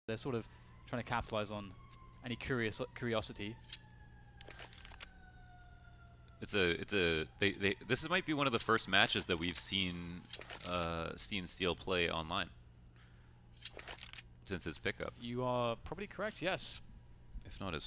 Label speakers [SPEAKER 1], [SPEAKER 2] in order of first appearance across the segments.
[SPEAKER 1] They're sort of trying to capitalize on any curiosity.
[SPEAKER 2] This might be one of the first matches that we've seen Steel play online since its pickup.
[SPEAKER 1] You are probably correct. Yes.
[SPEAKER 2] If not as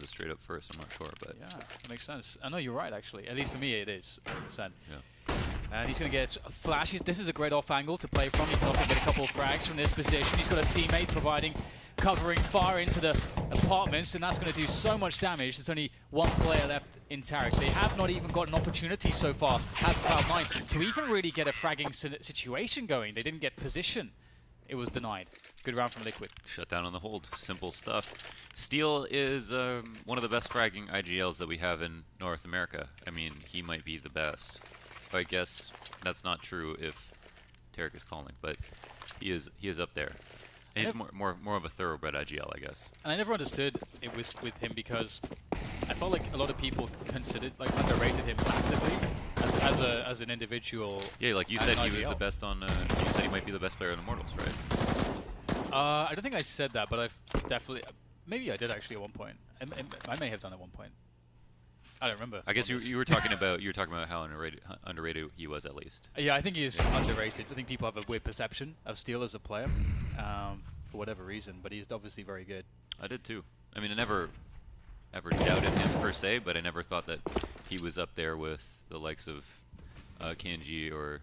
[SPEAKER 2] straight up first, I'm not sure, but
[SPEAKER 1] yeah, that makes sense. I know you're right, actually. At least for me, it is 100%.
[SPEAKER 2] Yeah.
[SPEAKER 1] And he's going to get a flash. This is a great off angle to play from. He can often get a couple of frags from this position. He's got a teammate providing covering fire into the apartments, and that's going to do so much damage. There's only one player left in Tarek. They have not even got an opportunity so far, have Cloud9, to even really get a fragging situation going. They didn't get position. It was denied. Good round from Liquid.
[SPEAKER 2] Shut down on the hold. Simple stuff. Steel is one of the best fragging IGLs that we have in North America. I mean, he might be the best. I guess that's not true if Tarek is calling, but he is up there. And he's more of a thoroughbred IGL, I guess.
[SPEAKER 1] And I never understood it was with him because I felt like a lot of people considered, like, underrated him massively as an individual.
[SPEAKER 2] Yeah, like you said, he was the best on. You said he might be the best player in Immortals, right?
[SPEAKER 1] I don't think I said that, but I've definitely, maybe I did actually at one point. I may have done at one point. I don't remember.
[SPEAKER 2] I guess you were talking about how underrated he was, at least.
[SPEAKER 1] Yeah, I think he is underrated. I think people have a weird perception of Steel as a player for whatever reason, but he's obviously very good.
[SPEAKER 2] I did too. I mean, I never ever doubted him per se, but I never thought that he was up there with the likes of Kenji or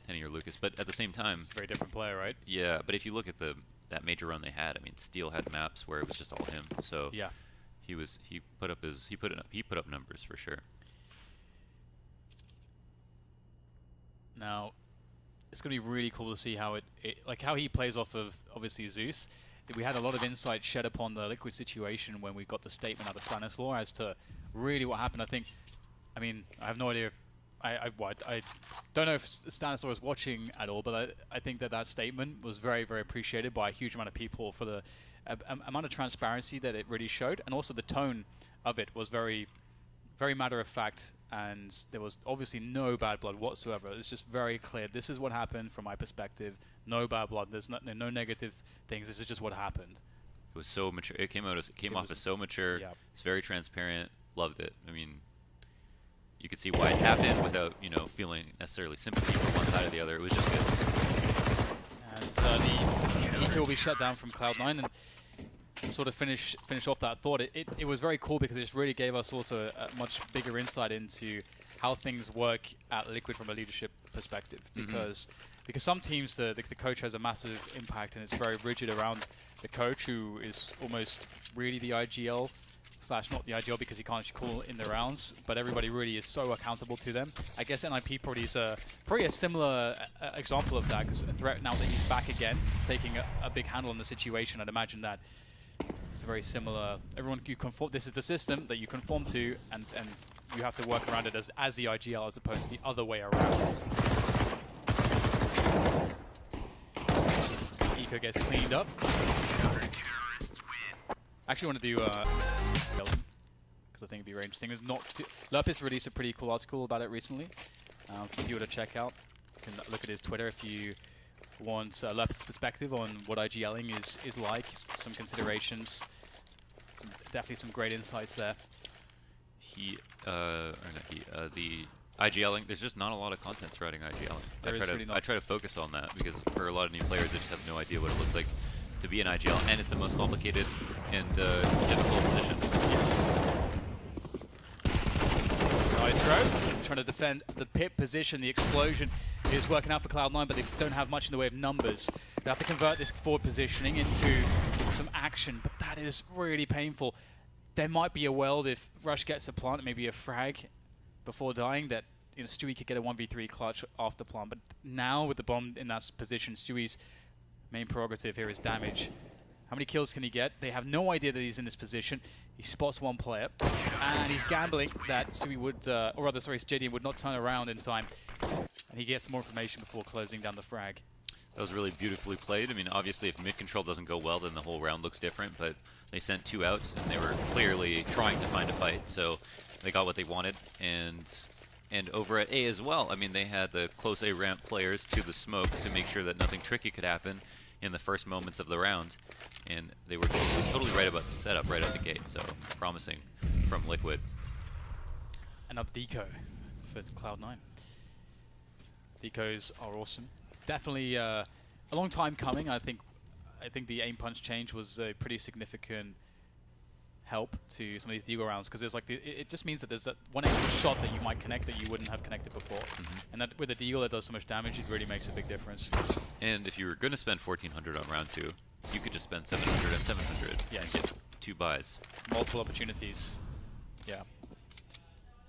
[SPEAKER 2] Henny or Lucas. But at the same time,
[SPEAKER 1] it's a very different player, right?
[SPEAKER 2] Yeah, but if you look at that major run they had, I mean, Steel had maps where it was just all him. So
[SPEAKER 1] yeah.
[SPEAKER 2] He put up numbers for sure.
[SPEAKER 1] Now, it's going to be really cool to see how like how he plays off of obviously Zeus. We had a lot of insight shed upon the Liquid situation when we got the statement out of Stanislaw as to really what happened. I mean, I have no idea if I don't know if Stanislaw is watching at all, but I think that statement was very, very appreciated by a huge amount of people for the amount of transparency that it really showed, and also the tone of it was very, very matter of fact, and there was obviously no bad blood whatsoever. It's just very clear. This is what happened from my perspective. No bad blood. There's no negative things. This is just what happened.
[SPEAKER 2] It was so mature. It came off as so mature.
[SPEAKER 1] Yeah.
[SPEAKER 2] It's very transparent. Loved it. I mean, you could see why it happened without feeling necessarily sympathy for one side or the other. It was just good.
[SPEAKER 1] And the EQ will be shut down from Cloud9, and to sort of finish off that thought, it was very cool because it just really gave us also a much bigger insight into how things work at Liquid from a leadership perspective. Because some teams, the coach has a massive impact, and it's very rigid around the coach, who is almost really the IGL / not the IGL because he can't actually call in the rounds, but everybody really is so accountable to them. I guess NIP probably is probably a similar example of that, because a threat now that he's back again, taking a big handle on the situation. I'd imagine that it's a very similar. Everyone, you conform. This is the system that you conform to, and you have to work around it as the IGL as opposed to the other way around. Eco gets cleaned up. I actually want to do because I think it'd be very interesting. There's not Lurpis released a pretty cool article about it recently for people to check out. You can look at his Twitter if you want Lurpis' perspective on what IGLing is like, some considerations, definitely some great insights there.
[SPEAKER 2] The IGLing, there's just not a lot of content surrounding IGLing. I try to focus on that because for a lot of new players, they just have no idea what it looks like to be an IGL, and it's the most complicated and difficult position.
[SPEAKER 1] Yes. Trying to defend the pit position. The explosion is working out for Cloud9, but they don't have much in the way of numbers. They have to convert this forward positioning into some action, but that is really painful. There might be a world if Rush gets a plant, maybe a frag before dying, that Stewie could get a 1v3 clutch after plant. But now with the bomb in that position, Stewie's main prerogative here is damage. How many kills can he get? They have no idea that he's in this position. He spots one player, and he's gambling that Stewie would, or rather, sorry, JDM would not turn around in time. And he gets more information before closing down the frag.
[SPEAKER 2] That was really beautifully played. I mean, obviously, if mid control doesn't go well, then the whole round looks different, but they sent 2 out, and they were clearly trying to find a fight, so they got what they wanted. And over at A as well, I mean, they had the close A ramp players to the smoke to make sure that nothing tricky could happen. in the first moments of the round, and they were totally right about the setup right out the gate. So promising from Liquid.
[SPEAKER 1] Another deco for Cloud9. Decos are awesome. Definitely a long time coming. I think the aim punch change was a pretty significant help to some of these deagle rounds, because there's like it just means that there's that one extra shot that you might connect that you wouldn't have connected before. And that with a deagle that does so much damage, it really makes a big difference.
[SPEAKER 2] And if you were going to spend 1400 on round 2, you could just spend 700 and 700
[SPEAKER 1] Yes.
[SPEAKER 2] and get 2 buys.
[SPEAKER 1] Multiple opportunities. Yeah.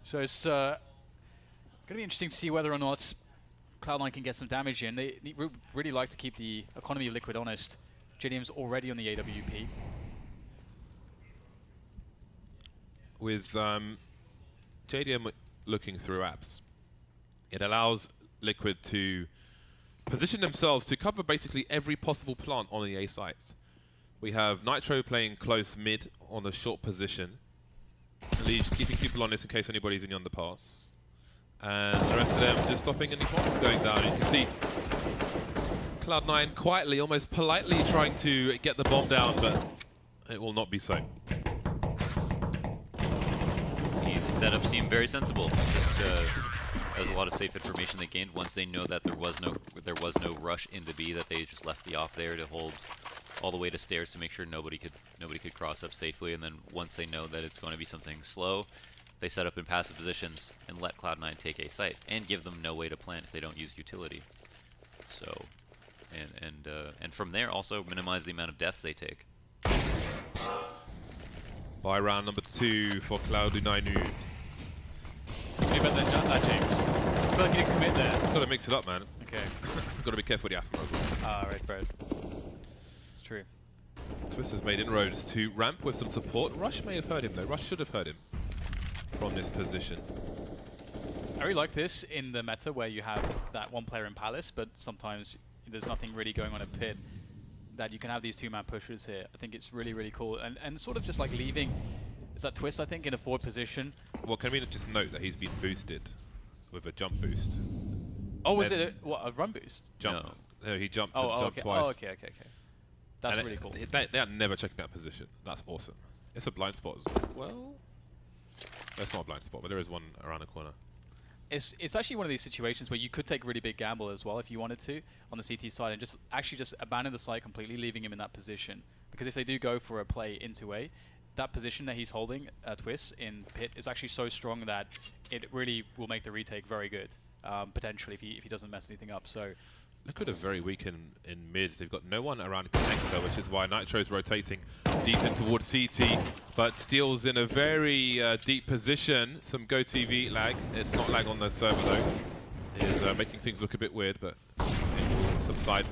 [SPEAKER 1] So it's going to be interesting to see whether or not Cloud9 can get some damage in. They really like to keep the economy of Liquid honest. JDM's already on the AWP.
[SPEAKER 3] With JDM looking through apps, it allows Liquid to position themselves to cover basically every possible plant on the A site. We have Nitro playing close mid on a short position, Leash keeping people honest in case anybody's in the underpass, and the rest of them just stopping any bombs going down. You can see Cloud9 quietly, almost politely trying to get the bomb down, but it will not be so.
[SPEAKER 2] These setups seem very sensible. Just that was a lot of safe information they gained once they know that there was no rush into B, that they just left the op there to hold all the way to stairs to make sure nobody could cross up safely. And then once they know that it's going to be something slow, they set up in passive positions and let Cloud9 take A site and give them no way to plant if they don't use utility. So, and from there also minimize the amount of deaths they take.
[SPEAKER 3] By round number 2 for Cloud9.
[SPEAKER 1] Maybe better than that, James. I feel like you didn't commit there.
[SPEAKER 3] Got to mix it up, man.
[SPEAKER 1] Okay.
[SPEAKER 3] Got to be careful with the asthma as well.
[SPEAKER 1] Ah, right. It's true.
[SPEAKER 3] Twist has made inroads to ramp with some support. Rush may have heard him though. Rush should have heard him from this position.
[SPEAKER 1] I really like this in the meta where you have that one player in Palace, but sometimes there's nothing really going on in Pit, that you can have these two-man pushers here. I think it's really, really cool. And sort of just like leaving, is that Twist, I think, in a forward position.
[SPEAKER 3] Well, can we just note that he's been boosted with a jump boost?
[SPEAKER 1] Oh, was it a run boost?
[SPEAKER 3] Jump. No, he jumped,
[SPEAKER 1] jumped
[SPEAKER 3] jumped twice.
[SPEAKER 1] Oh, okay. That's really cool.
[SPEAKER 3] They are never checking that position. That's awesome. It's a blind spot as well. That's not a blind spot, but there is one around the corner.
[SPEAKER 1] It's actually one of these situations where you could take a really big gamble as well if you wanted to on the CT side and just abandon the site completely, leaving him in that position. Because if they do go for a play into A, that position that he's holding, Twist, in Pit, is actually so strong that it really will make the retake very good, potentially, if he doesn't mess anything up. So
[SPEAKER 3] Liquid are very weak in mid. They've got no one around connector, which is why Nitro's rotating deep in towards CT, but Steel's in a very deep position. Some GoTV lag. It's not lag on the server though. It is making things look a bit weird, but it will subside.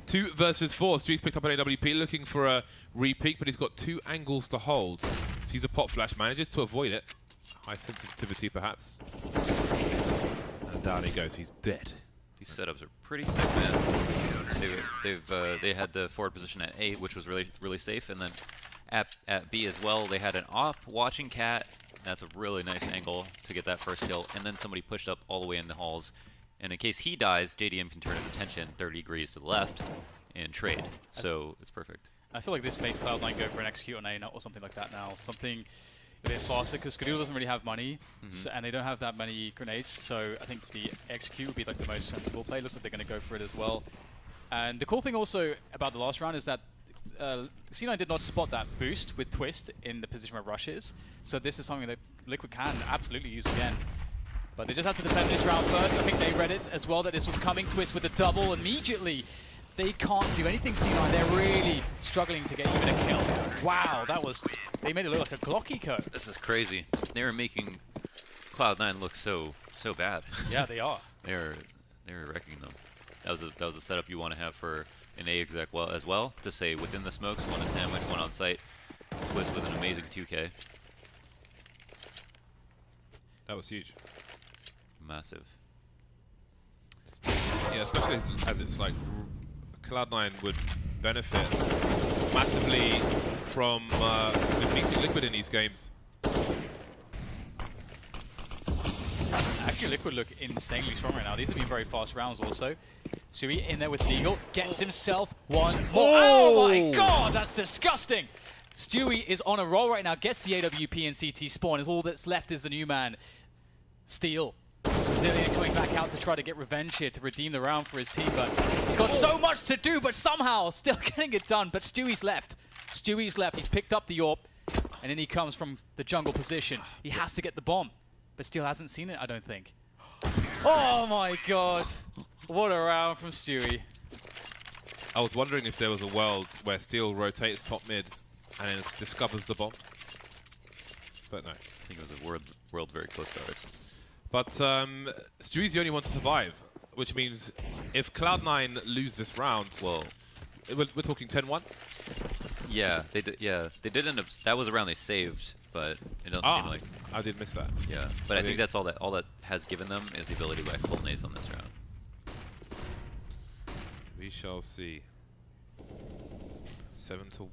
[SPEAKER 3] 2 versus 4. Streets picked up an AWP, looking for a re-peek, but he's got 2 angles to hold. So he's a pop flash, manages to avoid it. High sensitivity, perhaps. And down he goes. He's dead.
[SPEAKER 2] These setups are pretty sick, man. They had the forward position at A, which was really safe, and then at B as well, they had an op watching Cat. That's a really nice angle to get that first kill, and then somebody pushed up all the way in the halls. And in case he dies, JDM can turn his attention 30 degrees to the left and trade. So it's perfect.
[SPEAKER 1] I feel like this makes Cloud9 go for an execute on A or something like that now. Something a bit faster, because Skadoo doesn't really have money, and they don't have that many grenades, so I think the execute would be like the most sensible play. Looks like they're going to go for it as well. And the cool thing also about the last round is that C9 did not spot that boost with Twist in the position where Rush is, so this is something that Liquid can absolutely use again. But they just have to defend this round first. I think they read it as well that this was coming. Twist with a double immediately. They can't do anything, C9. They're really struggling to get even a kill. Wow, they made it look like a Glocky code.
[SPEAKER 2] This is crazy. They were making Cloud9 look so bad.
[SPEAKER 1] Yeah, they are.
[SPEAKER 2] they were wrecking them. That was a setup you want to have for an A exec as well, to say within the smokes, one in sandwich, one on site. Twist with an amazing 2K.
[SPEAKER 3] That was huge.
[SPEAKER 2] Massive.
[SPEAKER 3] Yeah, especially as it's like Cloud9 would benefit massively from defeating Liquid in these games.
[SPEAKER 1] Actually, Liquid look insanely strong right now. These have been very fast rounds also. Sui in there with Deagle, gets himself one more. Oh my god, that's disgusting! Stewie is on a roll right now, gets the AWP and CT spawn, as all that's left is the new man. Steel. Brazilian coming back out to try to get revenge here, to redeem the round for his team, but he's got so much to do, but somehow still getting it done. But Stewie's left. Stewie's left. He's picked up the AWP, and then he comes from the jungle position. He has to get the bomb, but still hasn't seen it, I don't think. Oh my god. What a round from Stewie.
[SPEAKER 3] I was wondering if there was a world where Steel rotates top mid and then discovers the bomb. But no.
[SPEAKER 2] I think it was a world very close to ours.
[SPEAKER 3] But Stewie's the only one to survive, which means if Cloud9 lose this round,
[SPEAKER 2] Well,
[SPEAKER 3] we're talking 10-1?
[SPEAKER 2] yeah, they did. Yeah, they did end up. That was a round they saved, but it doesn't seem like.
[SPEAKER 3] I did miss that.
[SPEAKER 2] Yeah, but I think that's all that has given them is the ability to buy full nades on this round.
[SPEAKER 3] We shall see. 7-1.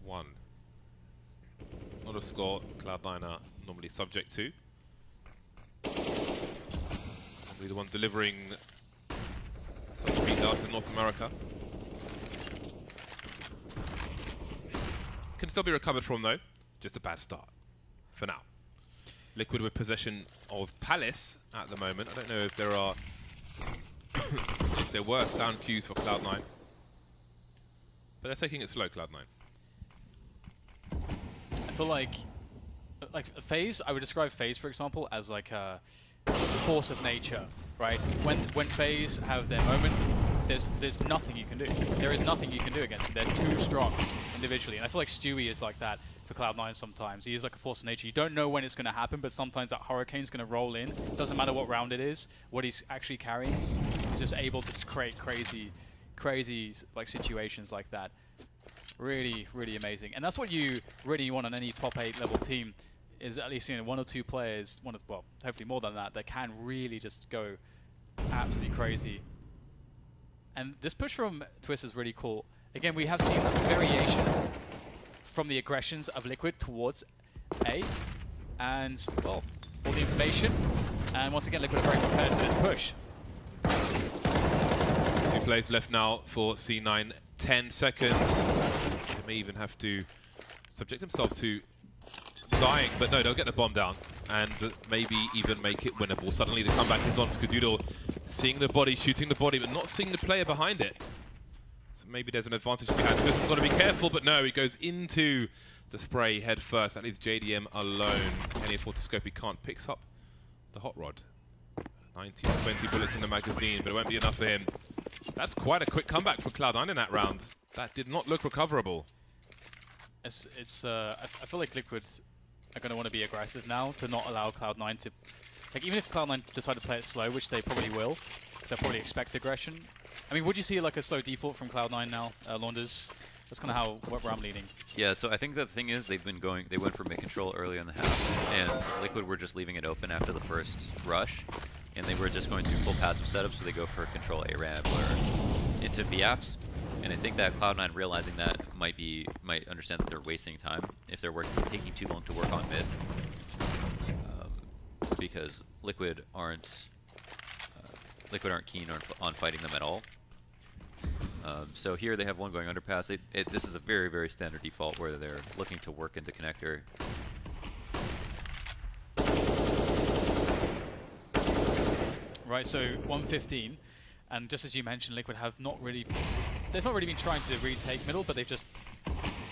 [SPEAKER 3] Not a score Cloud9 are normally subject to. Normally the one delivering some beatdowns in North America. Can still be recovered from though. Just a bad start for now. Liquid with possession of Palace at the moment. I don't know if there are if there were sound cues for Cloud9. But they're taking it slow, Cloud9.
[SPEAKER 1] I feel like FaZe, I would describe FaZe, for example, as like a force of nature, right? When FaZe have their moment, there's nothing you can do. There is nothing you can do against them. They're too strong individually. And I feel like Stewie is like that for Cloud9 sometimes. He is like a force of nature. You don't know when it's going to happen, but sometimes that hurricane's going to roll in. Doesn't matter what round it is, what he's actually carrying. He's just able to just create crazy like situations like that. Really, really amazing. And that's what you really want on any top 8 level team, is at least, you know, 1 or 2 players, well, hopefully more than that, that can really just go absolutely crazy. And this push from Twist is really cool. Again, we have seen variations from the aggressions of Liquid towards A. And, well, all the information. And once again, Liquid are very prepared for this push.
[SPEAKER 3] 2 plays left now for C9. 10 seconds. They may even have to subject themselves to dying, but no, they'll get the bomb down and maybe even make it winnable. Suddenly the comeback is on. Skadoodle seeing the body, shooting the body, but not seeing the player behind it. So maybe there's an advantage behind. Twist has got to be careful, but no, he goes into the spray head first. That leaves JDM alone. Any afford-to-scope he can't. Picks up the hot rod. 19 or 20 bullets in the magazine, but it won't be enough for him. That's quite a quick comeback for Cloud9 in that round. That did not look recoverable.
[SPEAKER 1] I feel like Liquid are going to want to be aggressive now to not allow Cloud9 to... Like, even if Cloud9 decide to play it slow, which they probably will, because they probably expect aggression. I mean, would you see like a slow default from Cloud9 now, Launders? That's kind of where I'm leaning.
[SPEAKER 2] Yeah, so I think the thing is they went for mid control early in the half, and Liquid were just leaving it open after the first rush, and they were just going to full passive setup, so they go for control ARAB or into VAPs. And I think that Cloud9 realizing that might understand that they're wasting time if they're taking too long to work on mid, because Liquid aren't keen on fighting them at all. So here they have one going underpass. This is a very, very standard default where they're looking to work into connector.
[SPEAKER 1] Right, so 115, and just as you mentioned, Liquid have not really been trying to retake middle, but they've just,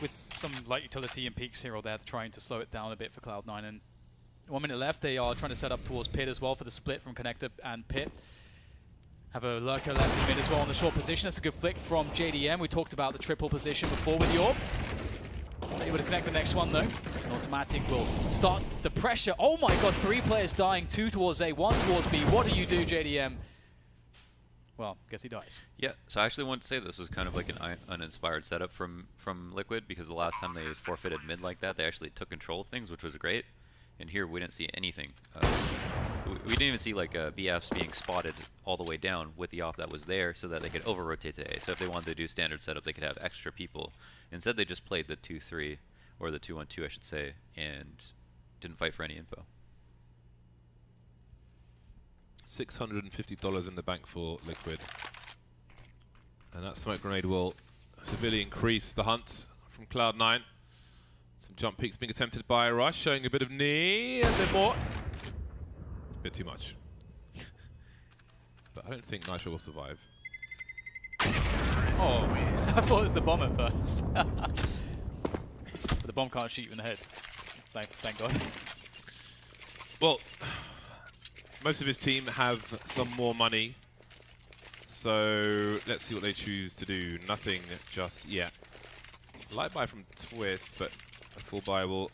[SPEAKER 1] with some light utility and peaks here or there, trying to slow it down a bit for Cloud9. And 1 minute left, they are trying to set up towards Pit as well for the split from connector and Pit. Have a lurker left in mid as well on the short position. That's a good flick from JDM. We talked about the triple position before with the AWP. Able to connect the next one though. An automatic will start the pressure. Oh my god, 3 players dying, 2 towards A, 1 towards B. What do you do, JDM? Well, guess he dies.
[SPEAKER 2] Yeah, so I actually want to say this is kind of like an uninspired setup from Liquid, because the last time they forfeited mid like that, they actually took control of things, which was great. And here we didn't see anything. We didn't even see like BFs being spotted all the way down with the AWP that was there, so that they could over-rotate to A. So if they wanted to do standard setup, they could have extra people. Instead, they just played the 2-3, or the 2-1-2, I should say, and didn't fight for any info.
[SPEAKER 3] $650 in the bank for Liquid. And that smoke grenade will severely increase the hunt from Cloud9. Some jump peeks being attempted by Rush, showing a bit of knee, and then more. A bit too much. But I don't think Nitro will survive.
[SPEAKER 1] Oh, I thought it was the bomb at first. But the bomb can't shoot you in the head. Thank God.
[SPEAKER 3] Well, most of his team have some more money. So let's see what they choose to do. Nothing just yet. Light buy from Twist, but a full buy will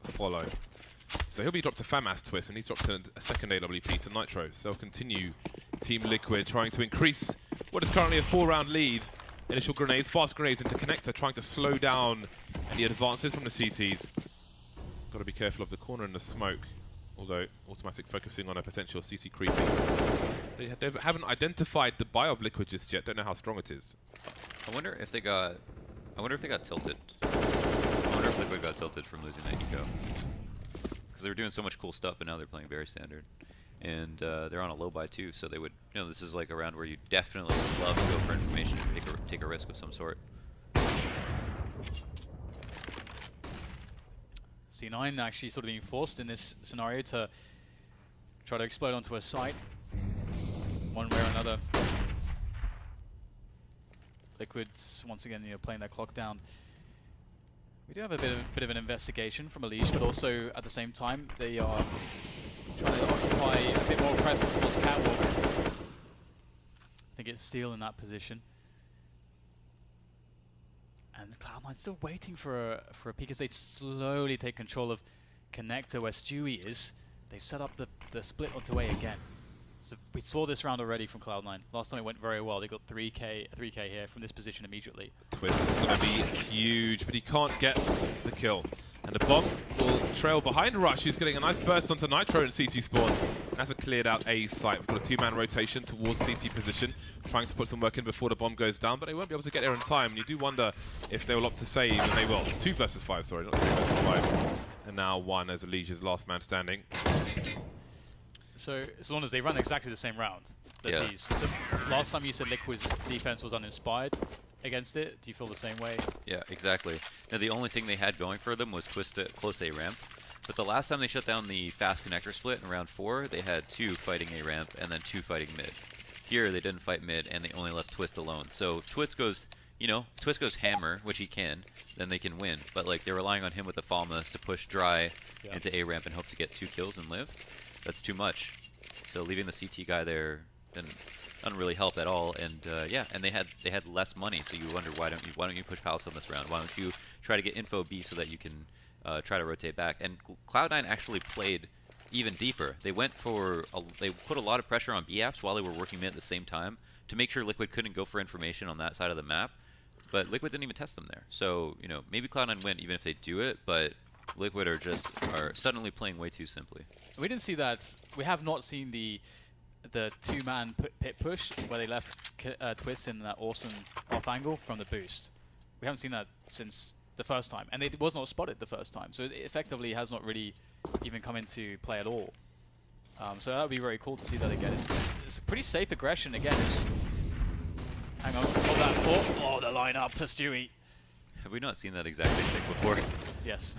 [SPEAKER 3] follow. So he'll be dropped to FAMAS Twist, and he's dropped to a second AWP to Nitro. So they'll continue Team Liquid trying to increase what is currently a 4-round lead. Initial grenades, fast grenades into Connector, trying to slow down any advances from the CTs. Got to be careful of the corner and the smoke. Although automatic focusing on a potential CT creeping. They haven't identified the buy of Liquid just yet. Don't know how strong it is.
[SPEAKER 2] I wonder if they got tilted. I wonder if Liquid got tilted from losing that eco. Because they were doing so much cool stuff, and now they're playing very standard. And they're on a low buy too, so they would, you know, this is like a round where you definitely would love to go for information and take a risk of some sort.
[SPEAKER 1] C9 actually sort of being forced in this scenario to try to explode onto a site, one way or another. Liquid's once again, you know, playing their clock down. We do have a bit of an investigation from Mirage, but also at the same time they are trying to occupy a bit more presence towards Catwalk. I think it's Steel in that position. And Cloud9 still waiting for a peek as they slowly take control of Connector where Stewie is. They've set up the split onto A again. So we saw this round already from Cloud9. Last time it went very well. They got 3k here from this position immediately.
[SPEAKER 3] Twist is going to be huge, but he can't get the kill. And the bomb will trail behind Rush. He's getting a nice burst onto Nitro and CT spawn. That's a cleared out A site. We've got a two-man rotation towards CT position, trying to put some work in before the bomb goes down, but they won't be able to get there in time. And you do wonder if they will opt to save, and they will. 2 versus 5, sorry, not 2 versus 5. And now 1 as Elige's last man standing.
[SPEAKER 1] So as long as they run exactly the same round, the
[SPEAKER 2] Yeah.
[SPEAKER 1] Ts. So last time you said Liquid's defense was uninspired against it. Do you feel the same way?
[SPEAKER 2] Yeah, exactly. Now the only thing they had going for them was Twist at close A ramp. But the last time they shut down the fast connector split in round 4, they had 2 fighting A ramp and then 2 fighting mid. Here they didn't fight mid and they only left Twist alone. So Twist goes, you know, Twist goes hammer, which he can, then they can win. But like they're relying on him with the Falmas to push dry into A ramp and hope to get 2 kills and live. That's too much. So leaving the CT guy there didn't really help at all. And yeah, and they had less money. So you wonder why don't you push Palace on this round? Why don't you try to get info B so that you can try to rotate back? And Cloud9 actually played even deeper. They went for they put a lot of pressure on B apps while they were working mid at the same time to make sure Liquid couldn't go for information on that side of the map. But Liquid didn't even test them there. So you know maybe Cloud9 win even if they do it, but Liquid are suddenly playing way too simply.
[SPEAKER 1] We didn't see that. We have not seen the two-man pit push where they left Twist in that awesome off angle from the boost. We haven't seen that since the first time, and it was not spotted the first time, so it effectively has not really even come into play at all. So that would be very cool to see that again. It's a pretty safe aggression again. Hang on, hold that thought. Oh, the line up for Stewie.
[SPEAKER 2] Have we not seen that exact same thing before?
[SPEAKER 1] Yes.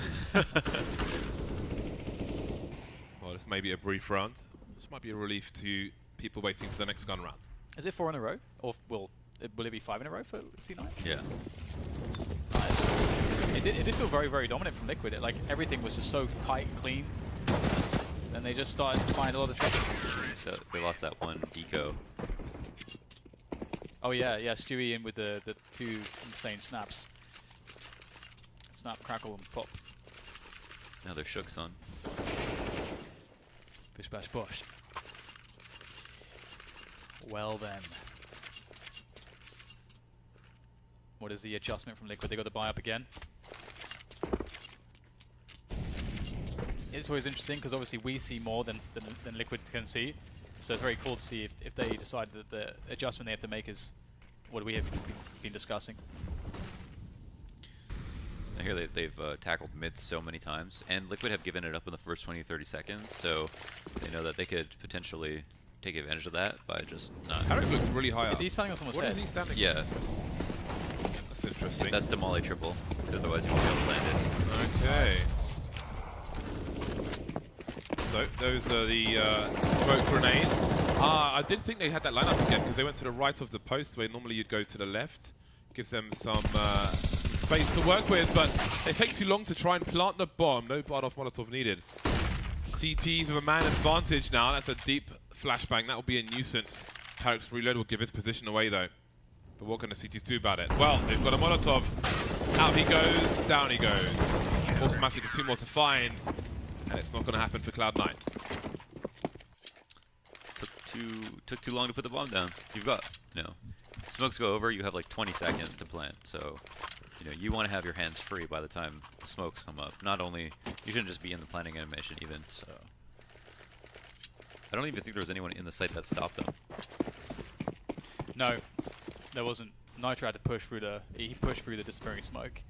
[SPEAKER 3] Well, this may be a brief round. This might be a relief to people waiting for the next gun round.
[SPEAKER 1] Is it 4 in a row, or will it be 5 in a row for C9?
[SPEAKER 2] Yeah.
[SPEAKER 1] Nice. It did feel very, very dominant from Liquid. Like everything was just so tight and clean. And they just started to find a lot of trouble.
[SPEAKER 2] So they lost that one deco.
[SPEAKER 1] Oh yeah, Stewie in with the 2 insane snaps. Snap, crackle, and pop.
[SPEAKER 2] Now they're shook, son.
[SPEAKER 1] Bish bash bosh. Well then. What is the adjustment from Liquid? They got the buy up again. It's always interesting because obviously we see more than Liquid can see. So it's very cool to see if they decide that the adjustment they have to make is what we have been discussing.
[SPEAKER 2] Now here they've tackled mid so many times, and Liquid have given it up in the first 20-30 seconds, so they know that they could potentially take advantage of that by just not.
[SPEAKER 3] Harry looks really high up.
[SPEAKER 1] Is he standing on someone's
[SPEAKER 3] What
[SPEAKER 1] head?
[SPEAKER 3] is he standing?
[SPEAKER 2] Yeah,
[SPEAKER 3] That's interesting.
[SPEAKER 2] that's the Molly triple. Otherwise, you won't be able to land it.
[SPEAKER 3] Okay. So those are the smoke grenades. I did think they had that lineup again because they went to the right of the post where normally you'd go to the left. Gives them some space to work with, but they take too long to try and plant the bomb. No Bardolph Molotov needed. CTs with a man advantage now. That's a deep flashbang. That will be a nuisance. Tarek's reload will give his position away though. But what can the CTs do about it? Well, they've got a Molotov. Out he goes, down he goes. Automatic with 2 more to find. And it's not going to happen for Cloud9.
[SPEAKER 2] Took too long to put the bomb down. You've got, smokes go over, you have like 20 seconds to plant. So, you want to have your hands free by the time the smokes come up. Not only, you shouldn't just be in the planting animation even, so. I don't even think there was anyone in the site that stopped them.
[SPEAKER 1] No, there wasn't. Nitro had to push through he pushed through the disappearing smoke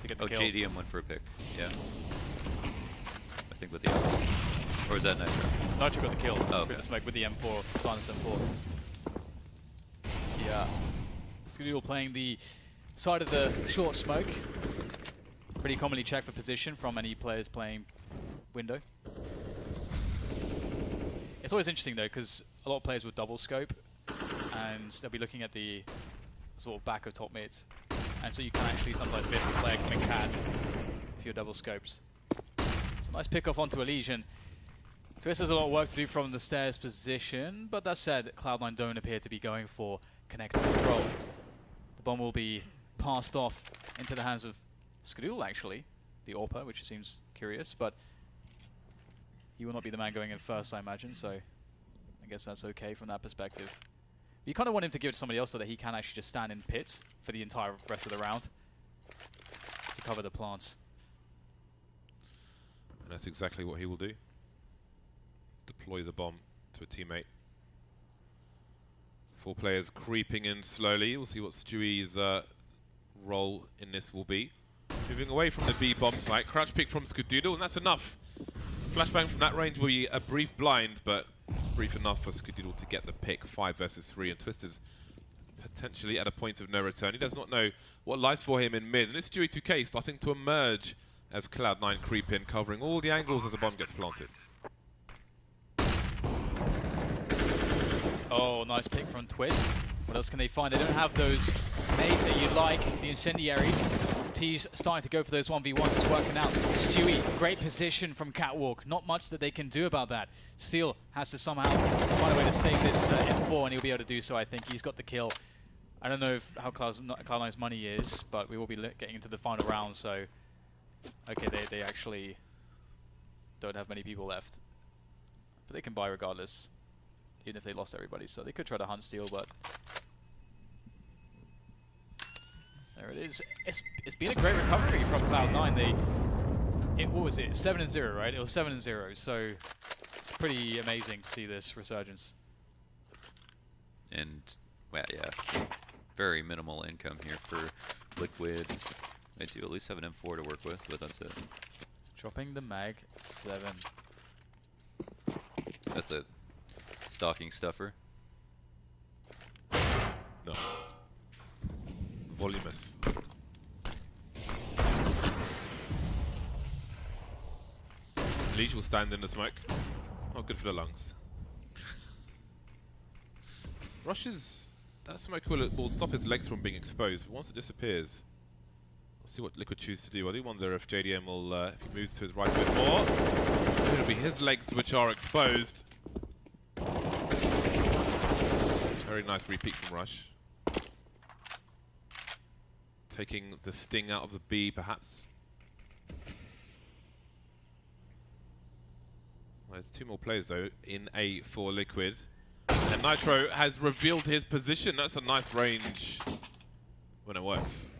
[SPEAKER 1] to get the kill.
[SPEAKER 2] JDM went for a pick, yeah. I think with the M4. Or was that Nitro?
[SPEAKER 1] Nitro got the kill
[SPEAKER 2] okay.
[SPEAKER 1] with the smoke with the M4, silenced M4. Yeah. Skidoo playing the side of the short smoke. Pretty commonly checked for position from any players playing window. It's always interesting though, because a lot of players will double scope, and they'll be looking at the sort of back of top mids, and so you can actually sometimes miss a player coming cat if you're double scopes. So nice pick off onto Elysian. Twist has a lot of work to do from the stairs position, but that said, Cloud9 don't appear to be going for connected control. The bomb will be passed off into the hands of Skadul, actually, the AWPer, which seems curious, but he will not be the man going in first, I imagine, so I guess that's okay from that perspective. But you kind of want him to give it to somebody else so that he can actually just stand in pits for the entire rest of the round to cover the plants.
[SPEAKER 3] And that's exactly what he will do. Deploy the bomb to a teammate. 4 players creeping in slowly. We'll see what Stewie's role in this will be. Moving away from the B bomb site. Crouch pick from Skadoodle, and that's enough. Flashbang from that range will be a brief blind, but it's brief enough for Skadoodle to get the pick. 5 versus 3, and Twister's potentially at a point of no return. He does not know what lies for him in mid, and it's Stewie 2K starting to emerge as Cloud9 creep in, covering all the angles as the bomb gets planted.
[SPEAKER 1] Oh, nice pick from Twist. What else can they find? They don't have those nades that you'd like, the incendiaries. T's starting to go for those 1v1s. It's working out. Stewie, great position from Catwalk. Not much that they can do about that. Steel has to somehow find a way to save this M4, and he'll be able to do so, I think. He's got the kill. I don't know how Cloud9's money is, but we will be getting into the final round, so... Okay, they actually don't have many people left. But they can buy regardless, even if they lost everybody. So they could try to hunt Steel, but... There it is. It's been a great recovery from Cloud9. What was it? 7-0, right? It was 7-0, so it's pretty amazing to see this resurgence.
[SPEAKER 2] And, well, yeah, very minimal income here for Liquid. They do at least have an M4 to work with, but that's it.
[SPEAKER 1] Dropping the mag 7.
[SPEAKER 2] That's it. Stalking stuffer.
[SPEAKER 3] Nice. Voluminous. Leech will stand in the smoke. Not good for the lungs. Rush's... That smoke will stop his legs from being exposed, but once it disappears... We'll see what Liquid choose to do. I do wonder if JDM will, if he moves to his right a bit more, it'll be his legs which are exposed. Very nice repeat from Rush. Taking the sting out of the B, perhaps. Well, there's 2 more players, though, in A for Liquid. And Nitro has revealed his position. That's a nice range when it works.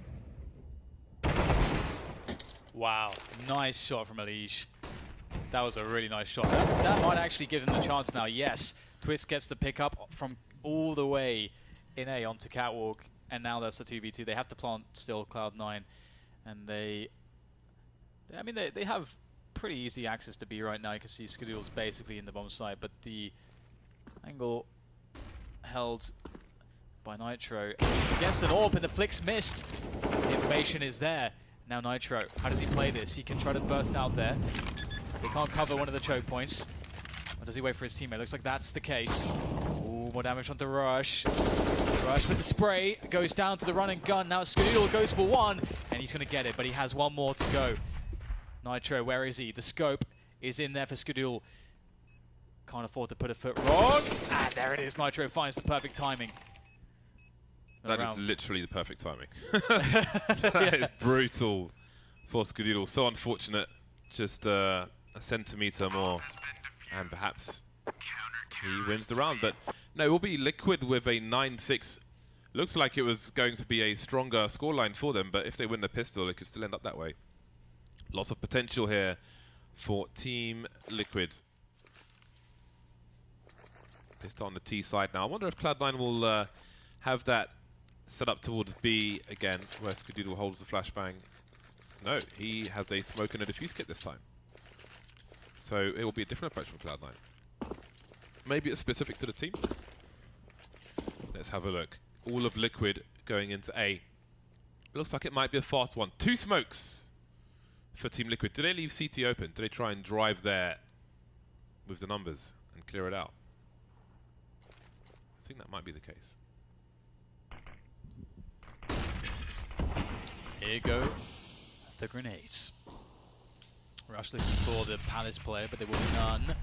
[SPEAKER 1] Wow, nice shot from Elige. That was a really nice shot. That might actually give him the chance now. Yes, Twist gets the pick up from all the way in A onto Catwalk, and now that's a 2v2. They have to plant still Cloud9, and they I mean, they have pretty easy access to B right now. You can see Skadoodle's basically in the bomb side, but the angle held by Nitro. He's against an AWP and the flick's missed. The information is there. Now Nitro, how does he play this? He can try to burst out there. They can't cover one of the choke points. Or does he wait for his teammate? Looks like that's the case. Ooh, more damage onto Rush. Rush with the spray, goes down to the run and gun. Now Skadoodle goes for one, and he's going to get it, but he has one more to go. Nitro, where is he? The scope is in there for Skadoodle. Can't afford to put a foot wrong. And there it is. Nitro finds the perfect timing.
[SPEAKER 3] That is literally the perfect timing. That is brutal for Skadoodle. So unfortunate. Just a centimetre more, and perhaps he wins the round. But no, it will be Liquid with a 9-6. Looks like it was going to be a stronger scoreline for them, but if they win the pistol, it could still end up that way. Lots of potential here for Team Liquid. Pistol on the T side now. I wonder if Cloud9 will have that set up towards B again, where Skadoodle holds the flashbang. No, he has a smoke and a defuse kit this time. So it will be a different approach from Cloud9. Maybe it's specific to the team. Let's have a look. All of Liquid going into A. Looks like it might be a fast one. 2 smokes for Team Liquid. Do they leave CT open? Do they try and drive there with the numbers and clear it out? I think that might be the case.
[SPEAKER 1] Here go the grenades. Rush looking for the Palace player, but there will be none.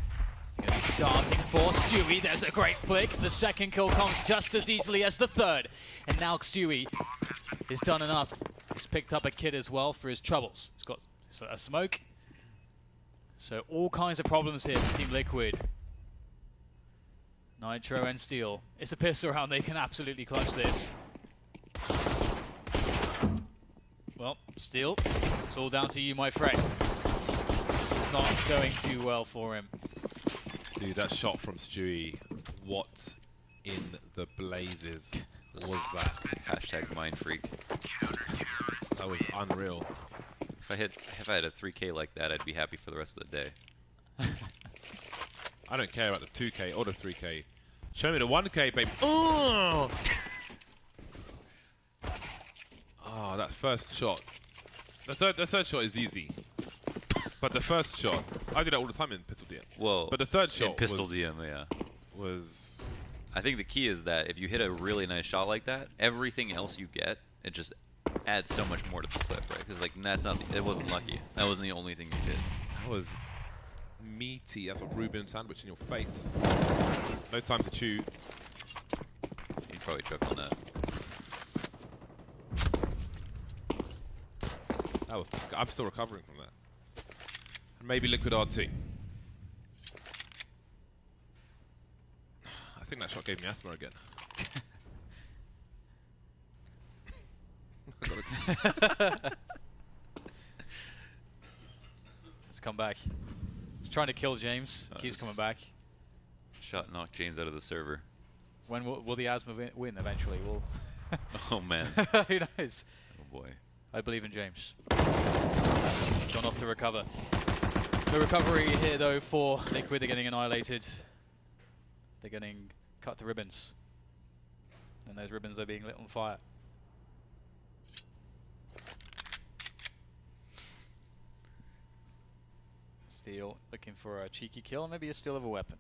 [SPEAKER 1] They're going to be darting for Stewie. There's a great flick. The second kill comes just as easily as the third. And now Stewie is done enough. He's picked up a kit as well for his troubles. He's got a smoke. So all kinds of problems here for Team Liquid. Nitro and Steel. It's a pistol round. They can absolutely clutch this. Well, Steel, it's all down to you, my friend. This is not going too well for him.
[SPEAKER 3] Dude, that shot from Stewie, what in the blazes was that?
[SPEAKER 2] Hashtag mind freak.
[SPEAKER 3] That was unreal.
[SPEAKER 2] If I had a 3K like that, I'd be happy for the rest of the day.
[SPEAKER 3] I don't care about the 2K or the 3K. Show me the 1K, baby. Oh! Oh, that first shot. The third shot is easy. But the first shot, I do that all the time in Pistol DM.
[SPEAKER 2] Whoa.
[SPEAKER 3] But the third shot
[SPEAKER 2] in Pistol DM, yeah.
[SPEAKER 3] Was...
[SPEAKER 2] I think the key is that if you hit a really nice shot like that, everything else you get, it just adds so much more to the clip, right? Because like that's not, it wasn't lucky. That wasn't the only thing you did.
[SPEAKER 3] That was meaty as a Reuben sandwich in your face. No time to chew.
[SPEAKER 2] You'd probably choke on that.
[SPEAKER 3] That was I'm still recovering from that. And maybe Liquid RT. I think that shot gave me asthma again.
[SPEAKER 1] Let's come back. He's trying to kill James. Keeps coming back.
[SPEAKER 2] Shot knocked James out of the server.
[SPEAKER 1] When will the asthma win eventually? Will
[SPEAKER 2] Oh man.
[SPEAKER 1] Who knows?
[SPEAKER 2] Oh boy.
[SPEAKER 1] I believe in James. He's gone off to recover. No recovery here though for Liquid. They're getting annihilated. They're getting cut to ribbons. And those ribbons are being lit on fire. Steel looking for a cheeky kill, maybe a steal of a weapon.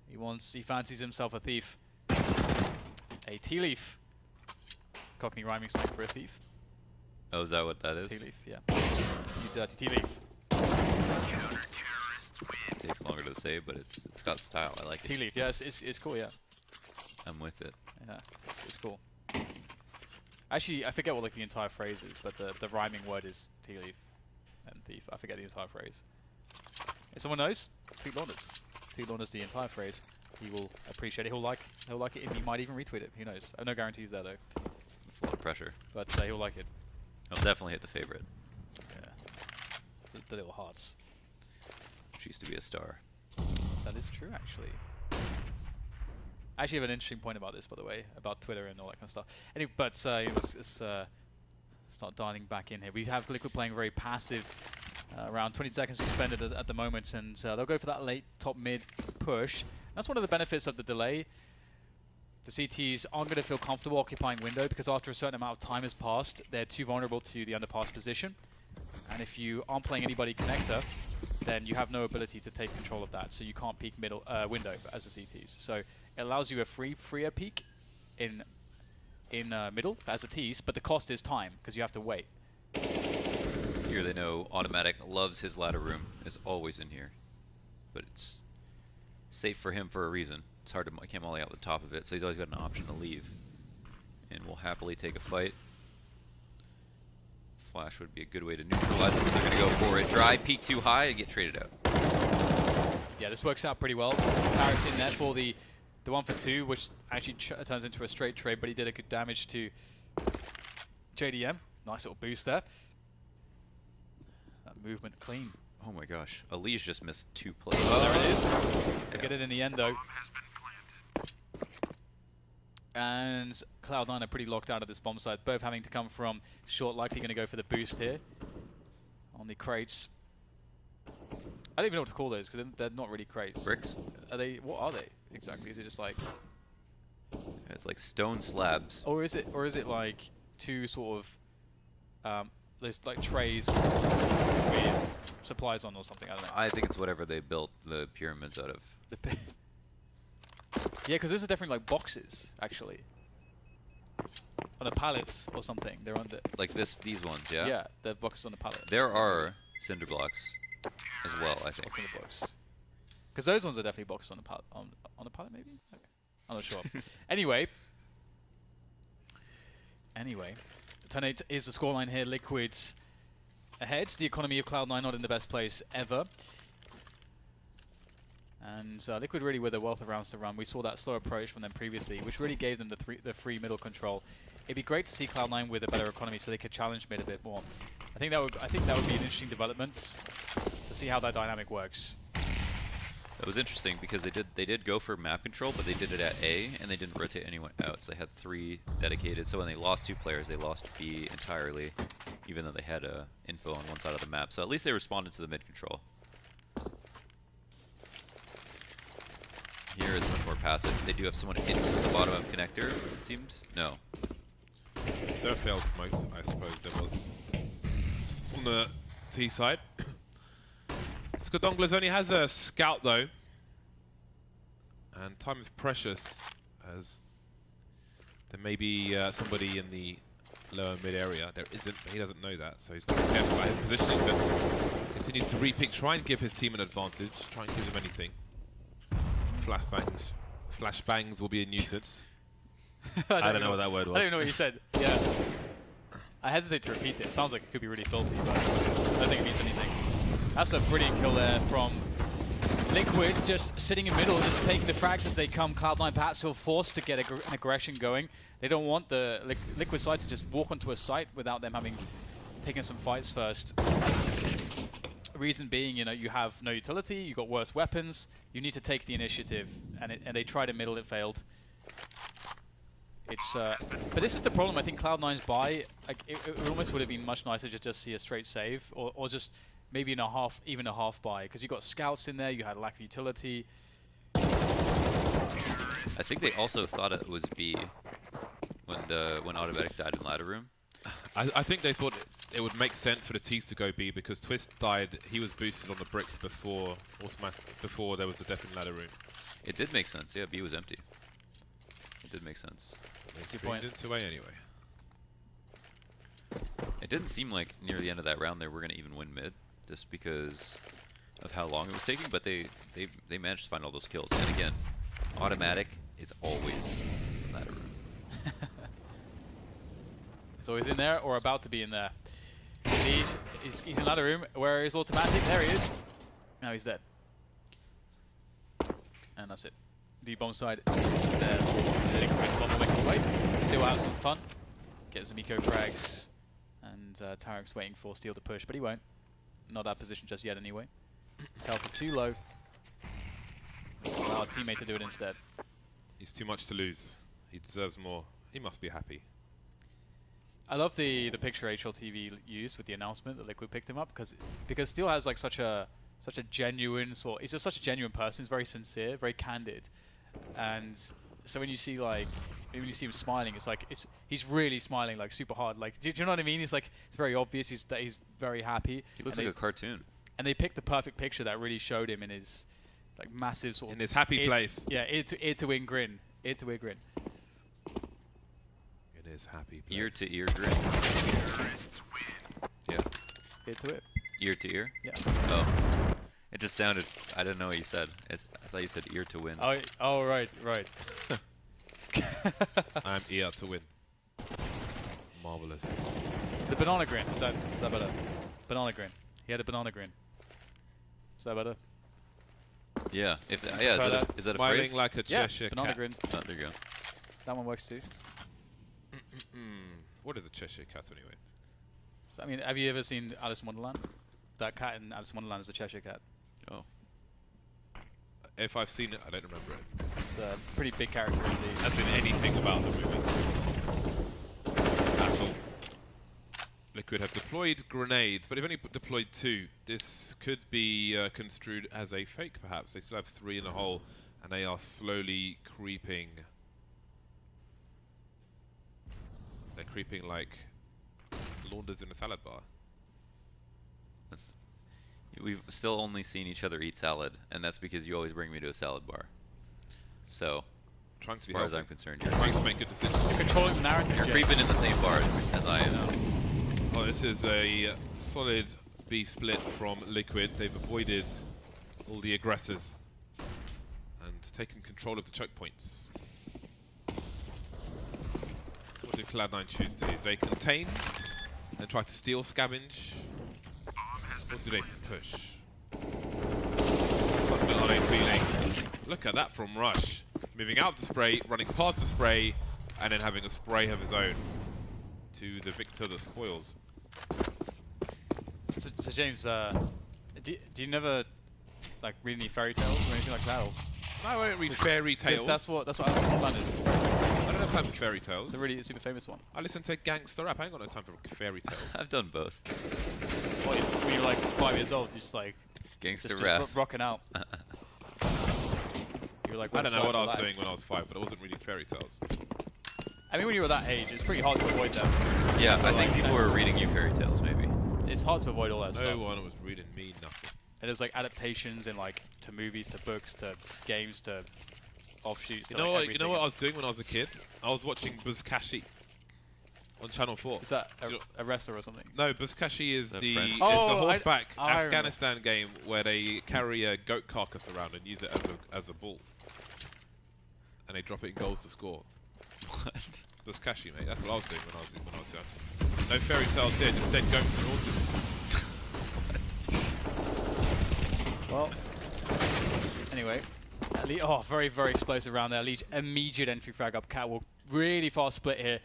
[SPEAKER 1] He fancies himself a thief. A tea leaf. Cockney rhyming slang for a thief.
[SPEAKER 2] Oh, is that what that is?
[SPEAKER 1] Tea leaf, yeah. You dirty tea leaf.
[SPEAKER 2] It takes longer to say, but it's got style. I like it.
[SPEAKER 1] Tea leaf, yeah, it's cool, yeah.
[SPEAKER 2] I'm with it.
[SPEAKER 1] Yeah, it's cool. Actually, I forget what like the entire phrase is, but the rhyming word is tea leaf and thief. I forget the entire phrase. If someone knows, tweet Launders. Tweet Launders the entire phrase. He will appreciate it. He'll like it, and he might even retweet it. Who knows? I have no guarantees there though.
[SPEAKER 2] It's a lot of pressure.
[SPEAKER 1] But he'll like it.
[SPEAKER 2] I'll definitely hit the favorite.
[SPEAKER 1] Yeah. The little hearts.
[SPEAKER 2] She used to be a star.
[SPEAKER 1] That is true, actually. I actually have an interesting point about this, by the way, about Twitter and all that kind of stuff. Anyway, but it's start dialing back in here. We have Liquid playing very passive, around 20 seconds expended at the moment, and they'll go for that late top mid push. That's one of the benefits of the delay. The CTs aren't going to feel comfortable occupying window because after a certain amount of time has passed, they're too vulnerable to the underpass position. And if you aren't playing anybody connector, then you have no ability to take control of that. So you can't peek middle window as the CTs. So it allows you a freer peek in middle as a tease, but the cost is time because you have to wait.
[SPEAKER 2] Here they know Automatic loves his ladder room, is always in here. But it's safe for him for a reason. It's hard to can't molly out the top of it, so he's always got an option to leave. And will happily take a fight. Flash would be a good way to neutralize it, but they're going to go for it. Dry, peek too high, and get traded out.
[SPEAKER 1] Yeah, this works out pretty well. Tarek's in there for the 1 for 2, which actually turns into a straight trade, but he did a good damage to JDM. Nice little boost there. That movement clean.
[SPEAKER 2] Oh my gosh, Elise just missed 2 plays.
[SPEAKER 1] Oh, there it is.
[SPEAKER 2] Yeah.
[SPEAKER 1] Get it in the end, though. And Cloud9 are pretty locked out of this bomb site, both having to come from short, likely going to go for the boost here on the crates. I don't even know what to call those because they're not really crates.
[SPEAKER 2] Bricks?
[SPEAKER 1] Are they? What are they exactly? Is it just like?
[SPEAKER 2] It's like stone slabs.
[SPEAKER 1] Or is it like two sort of those like trays with supplies on or something? I don't know.
[SPEAKER 2] I think it's whatever they built the pyramids out of.
[SPEAKER 1] Yeah, because those are definitely like boxes, actually. On the pallets or something. They're on the...
[SPEAKER 2] Like these ones, yeah?
[SPEAKER 1] Yeah, they're boxes on the pallet.
[SPEAKER 2] There are cinder blocks as well, I think.
[SPEAKER 1] What's in the box? Because those ones are definitely boxes on the pallet. On a pallet, maybe? Okay. I'm not sure. Anyway, 10-8 is the scoreline here. Liquid's ahead. The economy of Cloud9 not in the best place ever. And Liquid really with a wealth of rounds to run. We saw that slow approach from them previously, which really gave them the free middle control. It'd be great to see Cloud9 with a better economy so they could challenge mid a bit more. I think that would be an interesting development to see how that dynamic works.
[SPEAKER 2] It was interesting because they did go for map control, but they did it at A and they didn't rotate anyone out. So they had 3 dedicated. So when they lost 2 players, they lost B entirely, even though they had info on one side of the map. So at least they responded to the mid control. Here it's much more passive. They do have someone in the bottom of connector, it seemed. No.
[SPEAKER 3] So failed smoke, I suppose there was on the T side. Skodonglas only has a scout though, and time is precious as there may be somebody in the lower mid area. There isn't, but he doesn't know that, so he's got to be careful about his positioning, but continues to repick, try and give his team an advantage, try and give them anything. Flashbangs will be a nuisance. I don't know what that word was.
[SPEAKER 1] I don't even know what you said. Yeah. I hesitate to repeat it. It sounds like it could be really filthy, but I don't think it means anything. That's a brilliant kill there from Liquid, just sitting in middle, just taking the frags as they come. Cloud9 perhaps feel forced to get an aggression going. They don't want the Liquid side to just walk onto a site without them having taken some fights first. Reason being, you know, you have no utility, you got worse weapons, you need to take the initiative, and they tried in middle, it failed. It's but this is the problem. I think Cloud9's buy, like, it almost would have been much nicer to just see a straight save, or just maybe even a half buy, because you got scouts in there, you had lack of utility.
[SPEAKER 2] I think they also thought it was B when Automatic died in ladder room.
[SPEAKER 3] I think they thought it would make sense for the T's to go B because Twist died. He was boosted on the bricks before there was a death in ladder room.
[SPEAKER 2] It did make sense. Yeah, B was empty. It did make sense.
[SPEAKER 3] They streamed into A anyway.
[SPEAKER 2] It didn't seem like near the end of that round they were going to even win mid, just because of how long it was taking. But they managed to find all those kills. And again, Automatic is always in ladder room.
[SPEAKER 1] So he's in there, or about to be in there. He's in ladder room. Where is Automatic? There he is. Now he's dead. And that's it. The bomb side is there. Letting bomb make his way. Still have some fun. Get some eco frags. And Tarek's waiting for Steel to push, but he won't. Not that position just yet anyway. His health is too low. Allow our teammate to do it instead.
[SPEAKER 3] He's too much to lose. He deserves more. He must be happy.
[SPEAKER 1] I love the picture HLTV used with the announcement that Liquid picked him up because Steel has like such a genuine he's just such a genuine person. He's very sincere, very candid, and so when you see when you see him smiling, it's like he's really smiling like super hard. Like do you know what I mean? It's like it's very obvious that he's very happy.
[SPEAKER 2] He looks like a cartoon.
[SPEAKER 1] And they picked the perfect picture that really showed him in his like massive sort of
[SPEAKER 3] in his happy place.
[SPEAKER 1] Yeah, ear to win grin. Ear to ear grin.
[SPEAKER 3] In his happy place.
[SPEAKER 2] Ear to ear grin. Yeah.
[SPEAKER 1] Ear to ear.
[SPEAKER 2] Ear to ear?
[SPEAKER 1] Yeah.
[SPEAKER 2] Oh. It just sounded, I don't know what you said. I thought you said ear to win.
[SPEAKER 1] Oh right.
[SPEAKER 3] I'm ear to win. Marvelous.
[SPEAKER 1] The banana grin. Is that better? Banana grin. He had a banana grin. Is that better?
[SPEAKER 2] Yeah. Is that a
[SPEAKER 3] Smiling
[SPEAKER 2] phrase?
[SPEAKER 3] like a Cheshire
[SPEAKER 1] banana
[SPEAKER 3] cat.
[SPEAKER 1] grin.
[SPEAKER 2] Oh, there you go.
[SPEAKER 1] That one works too.
[SPEAKER 3] What is a Cheshire cat anyway?
[SPEAKER 1] So, I mean, have you ever seen Alice in Wonderland? That cat in Alice in Wonderland is a Cheshire cat.
[SPEAKER 2] Oh.
[SPEAKER 3] If I've seen it, I don't remember it.
[SPEAKER 1] It's a pretty big character in the.
[SPEAKER 3] Has been anything about the movie at all. Liquid have deployed grenades, but they've only deployed 2. This could be construed as a fake, perhaps. They still have 3 in the hole, and they are slowly creeping. They're creeping like launders in a salad bar.
[SPEAKER 2] We've still only seen each other eat salad, and that's because you always bring me to a salad bar. So,
[SPEAKER 3] Trying to
[SPEAKER 2] as
[SPEAKER 3] be
[SPEAKER 2] far as
[SPEAKER 3] healthy.
[SPEAKER 2] I'm concerned,
[SPEAKER 3] Trying to make good decisions.
[SPEAKER 1] You're controlling the narrative.
[SPEAKER 2] you're
[SPEAKER 1] James.
[SPEAKER 2] creeping in the same bars as I am.
[SPEAKER 3] Oh, this is a solid B split from Liquid. They've avoided all the aggressors and taken control of the choke points. So what did Cloud9 choose to do? They contain and try to steal, scavenge. Or do they push? Fundamental feeling. Look at that from Rush. Moving out to spray, running past the spray, and then having a spray of his own to the victor, the spoils.
[SPEAKER 1] So James, do you never like read any fairy tales or anything like that? Or
[SPEAKER 3] I won't read fairy tales.
[SPEAKER 1] that's what Alice in Wonderland is. It's a fairy tale.
[SPEAKER 3] I don't have time for fairy tales.
[SPEAKER 1] It's a really super famous one.
[SPEAKER 3] I listen to gangster rap. I ain't got no time for fairy tales.
[SPEAKER 2] I've done both.
[SPEAKER 1] When you're like 5 years old, you're just like
[SPEAKER 2] Gangster
[SPEAKER 1] just
[SPEAKER 2] rap.
[SPEAKER 1] rocking out. You're like,
[SPEAKER 3] I don't know what I was
[SPEAKER 1] life.
[SPEAKER 3] doing when I was 5, but I wasn't reading fairy tales.
[SPEAKER 1] I mean, when you were that age, it's pretty hard to avoid them.
[SPEAKER 2] Yeah, I think people were reading you fairy tales, maybe.
[SPEAKER 1] It's hard to avoid all that
[SPEAKER 3] No
[SPEAKER 1] stuff.
[SPEAKER 3] one was reading me nothing.
[SPEAKER 1] And there's like adaptations in like to movies, to books, to games, to offshoots.
[SPEAKER 3] You
[SPEAKER 1] To,
[SPEAKER 3] know
[SPEAKER 1] like,
[SPEAKER 3] what?
[SPEAKER 1] everything.
[SPEAKER 3] You know what I was doing when I was a kid? I was watching Buzkashi on Channel 4.
[SPEAKER 1] Is that
[SPEAKER 3] Do you know-
[SPEAKER 1] a wrestler or something?
[SPEAKER 3] No, Buzkashi is
[SPEAKER 2] The
[SPEAKER 3] the
[SPEAKER 2] French?
[SPEAKER 3] is
[SPEAKER 1] Oh,
[SPEAKER 3] the horseback
[SPEAKER 1] I remember.
[SPEAKER 3] Afghanistan game where they carry a goat carcass around and use it as a ball, and they drop it in goals to score.
[SPEAKER 2] What?
[SPEAKER 3] Buzkashi, mate. That's what I was doing when I was young. No fairy tales here, just dead goats and horses.
[SPEAKER 1] Well, anyway, very, very explosive round there. Leech, immediate entry frag up. Catwalk, really fast split here.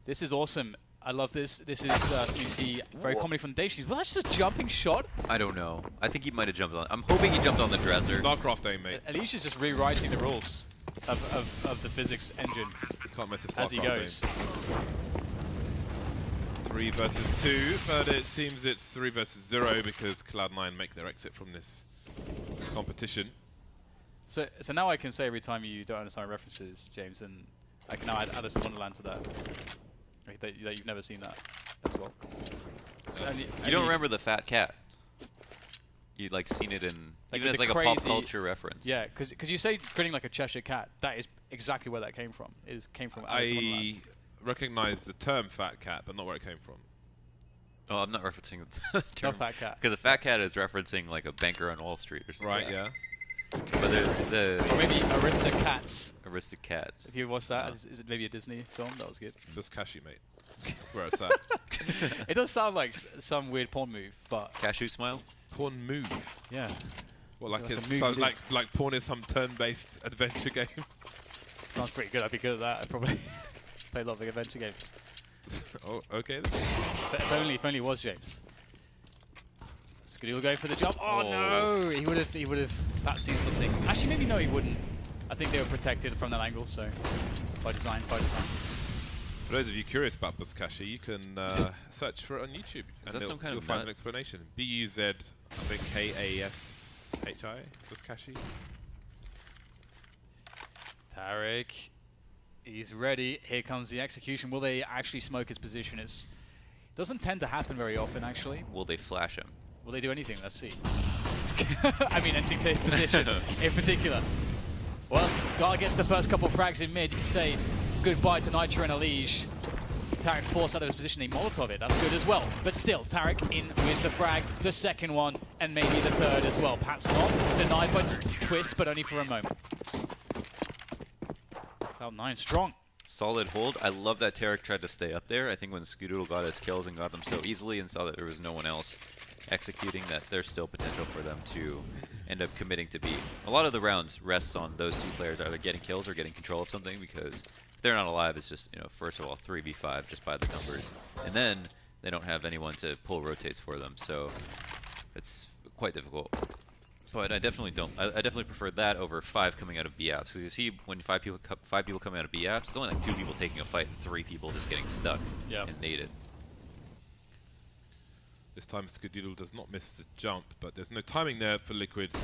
[SPEAKER 1] This is awesome. I love this. This is something you see very commonly from the Dacians. Well, that's just a jumping shot.
[SPEAKER 2] I don't know. I think he might have jumped on. I'm hoping he jumped on the dresser.
[SPEAKER 3] StarCraft aim, mate.
[SPEAKER 1] Leech is just rewriting the rules of the physics engine
[SPEAKER 3] Can't mess with
[SPEAKER 1] as he
[SPEAKER 3] StarCraft
[SPEAKER 1] goes.
[SPEAKER 3] aim. 3 versus 2, but it seems it's 3 versus 0 because Cloud9 make their exit from this competition.
[SPEAKER 1] So now I can say every time you don't understand references, James, and I can now add Alice in Wonderland to that. Like that you've never seen that as well. So
[SPEAKER 2] You don't remember the fat cat? You like seen it in
[SPEAKER 1] Like
[SPEAKER 2] even
[SPEAKER 1] with
[SPEAKER 2] as
[SPEAKER 1] the
[SPEAKER 2] like a pop
[SPEAKER 1] crazy-
[SPEAKER 2] culture reference.
[SPEAKER 1] Yeah, because you say grinning like a Cheshire cat. That is exactly where that came from. It came from Alice in Wonderland.
[SPEAKER 3] I recognize the term fat cat, but not where it came from.
[SPEAKER 2] Oh, I'm not referencing the term.
[SPEAKER 1] No fat cat.
[SPEAKER 2] Because a fat cat is referencing like a banker on Wall Street or something.
[SPEAKER 3] Right, yeah.
[SPEAKER 2] But there's
[SPEAKER 1] Or maybe Aristocats.
[SPEAKER 2] the Aristocat.
[SPEAKER 1] If you watched that,
[SPEAKER 2] No.
[SPEAKER 1] is it maybe a Disney film? That was good.
[SPEAKER 3] Buzkashi, mate. That's where it's at.
[SPEAKER 1] It does sound like some weird porn move, but
[SPEAKER 2] Cashew smile?
[SPEAKER 3] Porn move.
[SPEAKER 1] yeah.
[SPEAKER 3] Well, like
[SPEAKER 1] Like a
[SPEAKER 3] it's
[SPEAKER 1] movie
[SPEAKER 3] so,
[SPEAKER 1] loop.
[SPEAKER 3] like porn is some turn-based adventure game.
[SPEAKER 1] Sounds pretty good. I'd be good at that. I'd probably play a lot of the adventure games.
[SPEAKER 3] Oh, okay. Then.
[SPEAKER 1] But if only it was James. Skidoo going for the jump. Oh,
[SPEAKER 2] Oh.
[SPEAKER 1] no! He would have perhaps seen something. Actually, maybe no, he wouldn't. I think they were protected from that angle, so by design.
[SPEAKER 3] For those of you curious about Buzkashi, you can search for it on YouTube.
[SPEAKER 2] Is that some kind
[SPEAKER 3] you'll
[SPEAKER 2] of
[SPEAKER 3] find
[SPEAKER 2] nut?
[SPEAKER 3] an explanation. B-U-Z, I think K-A-S-H-I, Buzkashi.
[SPEAKER 1] Tarek, he's ready. Here comes the execution. Will they actually smoke his position? It doesn't tend to happen very often, actually.
[SPEAKER 2] Will they flash him?
[SPEAKER 1] Will they do anything? Let's see. I mean, anything to his position in particular. Well, Gar gets the first couple of frags in mid. You can say goodbye to Nitro and Elige. Tarek forced out of his position. He Molotov it. That's good as well. But still, Tarek in with the frag, the second one, and maybe the third as well. Perhaps not denied by Twist, but only for a moment. Cloud9 strong.
[SPEAKER 2] Solid hold. I love that Tarek tried to stay up there. I think when Skadoodle got his kills and got them so easily and saw that there was no one else executing, that there's still potential for them to end up committing to B. A lot of the rounds rests on those two players either getting kills or getting control of something, because if they're not alive, it's just, you know, first of all 3v5 just by the numbers, and then they don't have anyone to pull rotates for them, so it's quite difficult. But I definitely don't. I definitely prefer that over 5 coming out of B apps, because you see when 5 people coming out of B apps, it's only like 2 people taking a fight and 3 people just getting stuck and naded.
[SPEAKER 3] This time Skadoodle does not miss the jump, but there's no timing there for Liquids.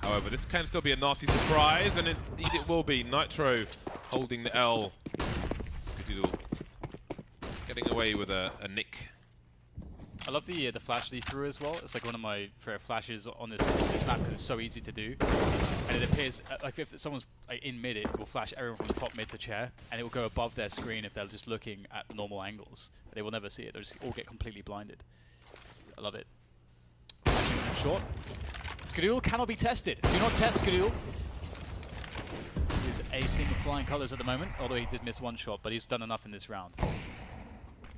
[SPEAKER 3] However, this can still be a nasty surprise, and indeed it will be. Nitro holding the L. Skadoodle getting away with a nick.
[SPEAKER 1] I love the flash that he threw as well. It's like one of my favorite flashes on this map because it's so easy to do. And it appears like if someone's like, in mid, it will flash everyone from the top mid to chair, and it will go above their screen if they're just looking at normal angles. They will never see it. They'll just all get completely blinded. I love it. Flashing from short. Skadoodle cannot be tested. Do not test Skadoodle. He's acing with flying colors at the moment, although he did miss one shot, but he's done enough in this round.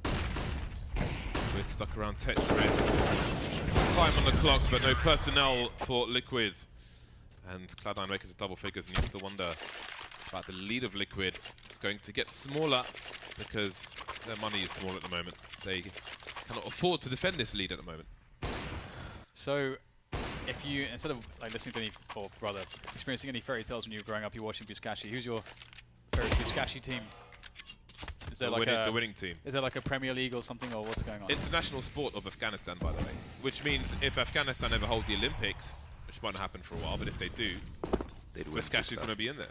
[SPEAKER 3] We're stuck around Tetris. Time on the clock, but no personnel for Liquid. And Cloud9 making double figures, and you have to wonder about the lead of Liquid. It's going to get smaller because their money is small at the moment. They cannot afford to defend this lead at the moment.
[SPEAKER 1] So, if you, instead of like listening to any, or rather experiencing any fairy tales when you were growing up, you're watching Buzkashi, who's your favorite Buzkashi team? Is there
[SPEAKER 3] The winning team.
[SPEAKER 1] Is there like a Premier League or something, or what's going on?
[SPEAKER 3] It's the national sport of Afghanistan, by the way. Which means if Afghanistan ever hold the Olympics, which might not happen for a while, but if they do, Buzkashi's going to be in there.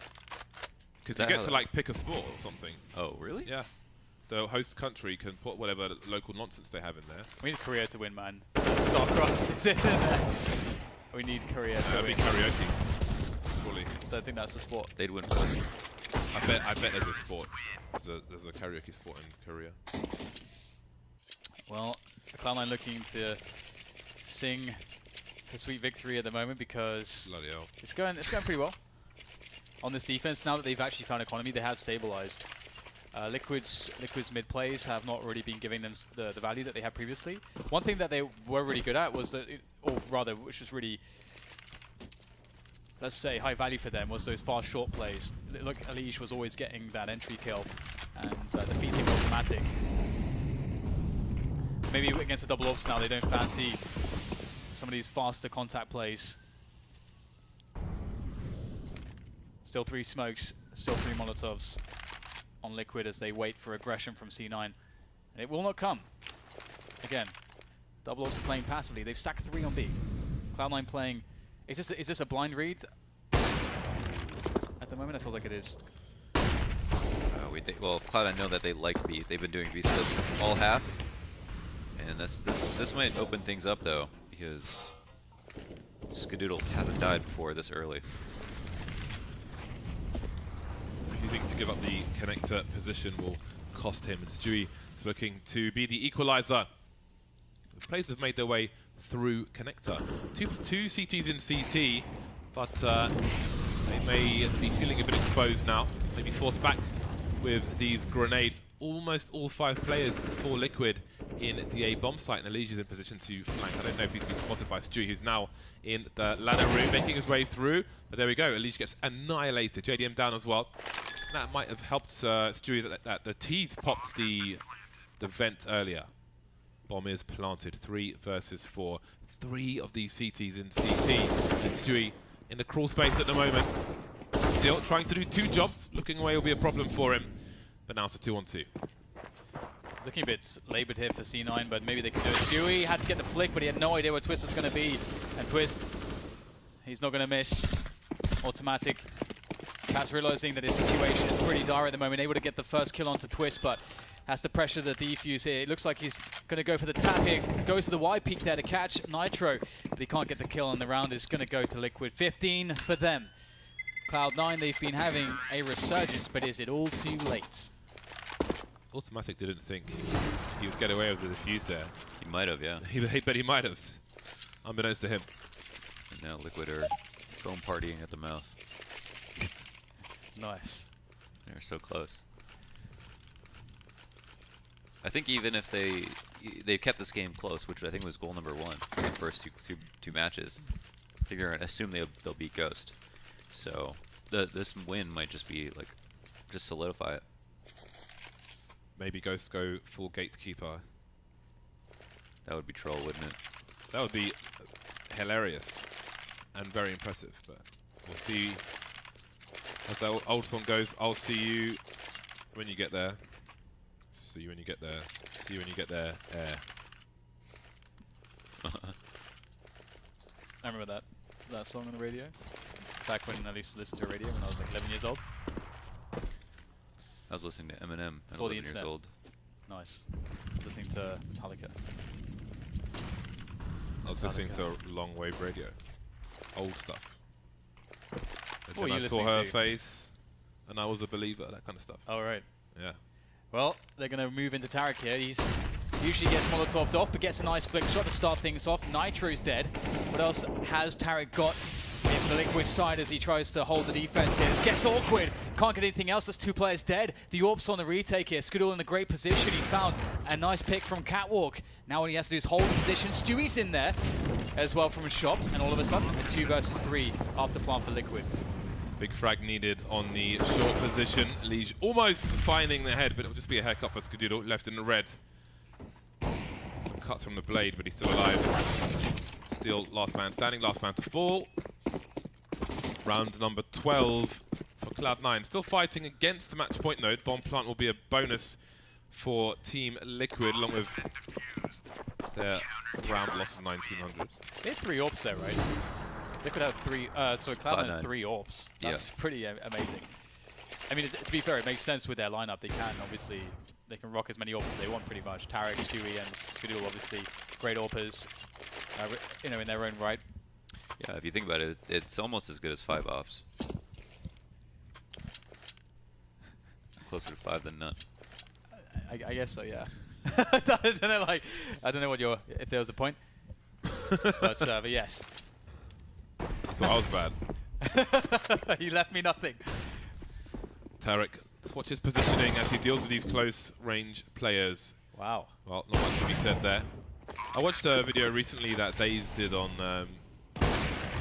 [SPEAKER 3] Because you get to like pick a sport or something.
[SPEAKER 2] Oh, really?
[SPEAKER 3] Yeah. The host country can put whatever local nonsense they have in there.
[SPEAKER 1] We need Korea to win, man. StarCraft is in there. We need Korea to win.
[SPEAKER 3] That'd be karaoke. Fully.
[SPEAKER 1] I don't think that's a sport.
[SPEAKER 2] They'd win both.
[SPEAKER 3] I bet there's a sport. There's a karaoke sport in Korea.
[SPEAKER 1] Well, Cloud9 looking to sing to sweet victory at the moment because
[SPEAKER 3] Bloody hell.
[SPEAKER 1] it's going pretty well on this defense. Now that they've actually found economy, they have stabilized. Liquid's mid plays have not really been giving them the value that they had previously. One thing that they were really good at was that, or rather, which was really, let's say, high value for them, was those fast short plays. Look, Elige was always getting that entry kill and defeating automatic. Maybe against the double ops now, they don't fancy some of these faster contact plays. Still 3 smokes, still 3 Molotovs on Liquid as they wait for aggression from C9. And it will not come. Again, double ops are playing passively. They've stacked 3 on B. Cloud9 playing. Is this a blind read? At the moment, it feels like it is.
[SPEAKER 2] Well, Cloud9 know that they like B. They've been doing B splits all half, and this might open things up though, because Skadoodle hasn't died before this early.
[SPEAKER 3] Refusing to give up the connector position will cost him, and Stewie is looking to be the equalizer. The players have made their way through connector. Two CTs in CT, but they may be feeling a bit exposed now. Maybe forced back with these grenades. Almost all 5 players for Liquid in the A bomb site, and Elige is in position to flank. I don't know if he's been spotted by Stewie, who's now in the ladder room, making his way through. But there we go, Elige gets annihilated. JDM down as well. That might have helped Stewie that the T's popped the vent earlier. Bomb is planted, 3 versus 4. 3 of these CTs in CT, and Stewie in the crawl space at the moment. Still trying to do 2 jobs. Looking away will be a problem for him. But now it's a 2-on-2.
[SPEAKER 1] Looking a bit laboured here for C9, but maybe they can do it. Stewie had to get the flick, but he had no idea where Twist was going to be. And Twist, he's not going to miss. Automatic. Cat's realizing that his situation is pretty dire at the moment. Able to get the first kill onto Twist, but has to pressure the defuse here. It looks like he's going to go for the tap here. Goes for the wide peak there to catch Nitro, but he can't get the kill, and the round is going to go to Liquid. 15 for them. Cloud9, they've been having a resurgence, but is it all too late?
[SPEAKER 3] Automatic didn't think he would get away with the defuse there.
[SPEAKER 2] He might have, yeah.
[SPEAKER 3] But he might have, unbeknownst to him.
[SPEAKER 2] And now Liquid are foam partying at the mouth.
[SPEAKER 1] Nice.
[SPEAKER 2] They're so close. I think even if they've kept this game close, which I think was goal number 1 for the first two matches, I think they're gonna assume they'll beat Ghost. So this win might just be like, just solidify it.
[SPEAKER 3] Maybe Ghost go full gatekeeper.
[SPEAKER 2] That would be troll, wouldn't it?
[SPEAKER 3] That would be hilarious and very impressive. But we'll see. As the old song goes, I'll see you when you get there. See you when you get there. See you when you get there.
[SPEAKER 1] I remember that song on the radio. Back when I used to listen to radio when I was like 11 years old.
[SPEAKER 2] I was listening to Eminem at
[SPEAKER 1] Before
[SPEAKER 2] 11 years old.
[SPEAKER 1] Nice. Listening to Metallica.
[SPEAKER 3] I was listening to long wave radio. Old stuff.
[SPEAKER 1] What were
[SPEAKER 3] And
[SPEAKER 1] you
[SPEAKER 3] then I saw
[SPEAKER 1] listening
[SPEAKER 3] her
[SPEAKER 1] to?
[SPEAKER 3] face, and I was a believer, that kind of stuff.
[SPEAKER 1] Oh, right.
[SPEAKER 3] Yeah.
[SPEAKER 1] Well, they're going to move into Tarek here. He's usually gets Molotov'd off, but gets a nice flick shot to start things off. Nitro's dead. What else has Tarek got in the Liquid side as he tries to hold the defense here? This gets awkward. Can't get anything else. There's 2 players dead. The Orb's on the retake here. Skidoo in a great position. He's found a nice pick from Catwalk. Now what he has to do is hold the position. Stewie's in there as well from a shop. And all of a sudden, a 2 versus 3 after plant for Liquid.
[SPEAKER 3] Big frag needed on the short position. Liege almost finding the head, but it'll just be a haircut for Skadoodle, left in the red. Some cuts from the blade, but he's still alive. Still last man standing, last man to fall. Round number 12 for Cloud9. Still fighting against the match point though. Bomb plant will be a bonus for Team Liquid, along with their round loss of 1900.
[SPEAKER 1] They had 3 orbs there, right? They could have 3, so Cloud9 had 3 orbs. That's pretty amazing. I mean, to be fair, it makes sense with their lineup. They can, obviously, they can rock as many orbs as they want, pretty much. Tarek, Stewie, and Skidoo, obviously, great orpers, you know, in their own right.
[SPEAKER 2] Yeah, if you think about it, it's almost as good as 5 ops. Closer to 5 than none.
[SPEAKER 1] I guess so, yeah. I don't know, like, I don't know what if there was a point. but yes.
[SPEAKER 3] I thought I was bad.
[SPEAKER 1] You left me nothing.
[SPEAKER 3] Tarek, let's watch his positioning as he deals with these close range players.
[SPEAKER 1] Wow.
[SPEAKER 3] Well, not much to be said there. I watched a video recently that Daze did on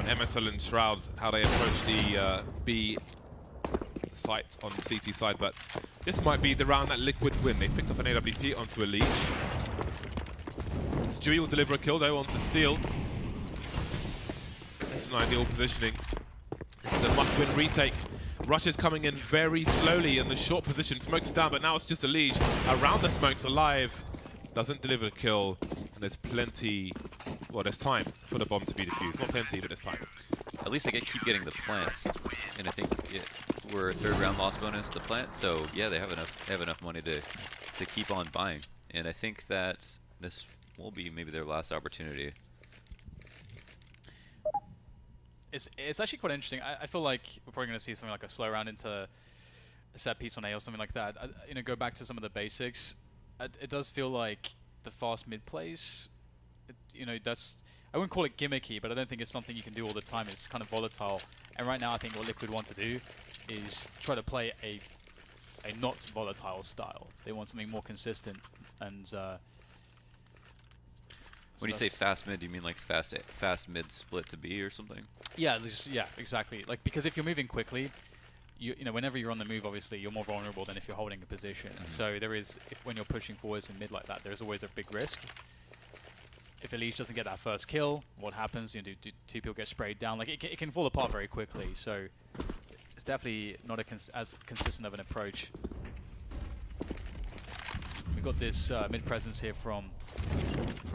[SPEAKER 3] MSL and Shroud, how they approach the B site on the CT side, but this might be the round that Liquid win. They picked up an AWP onto a lead. Stewie will deliver a kill though onto Steel. That's an ideal positioning. This is a must-win retake. Rush is coming in very slowly in the short position. Smokes down, but now it's just a Liege. Around the smokes, alive. Doesn't deliver a kill. And there's plenty... Well, there's time for the bomb to be defused. Not plenty, but there's time.
[SPEAKER 2] At least they keep getting the plants. And I think we're 3rd round loss bonus the plant. So yeah, they have enough money to keep on buying. And I think that this will be maybe their last opportunity.
[SPEAKER 1] It's actually quite interesting. I feel like we're probably going to see something like a slow round into a set piece on A or something like that. You know, go back to some of the basics. It does feel like the fast mid plays. You know, that's, I wouldn't call it gimmicky, but I don't think it's something you can do all the time. It's kind of volatile. And right now, I think what Liquid want to do is try to play a not volatile style. They want something more consistent. And
[SPEAKER 2] when you say fast mid, do you mean like fast mid split to B or something?
[SPEAKER 1] Yeah, yeah, exactly. Like, because if you're moving quickly, you know, whenever you're on the move, obviously you're more vulnerable than if you're holding a position. So there is, when you're pushing forwards in mid like that, there's always a big risk. If Elise doesn't get that first kill, what happens? You know, do 2 people get sprayed down? Like, it can fall apart very quickly. So it's definitely not as consistent of an approach. We've got this mid presence here from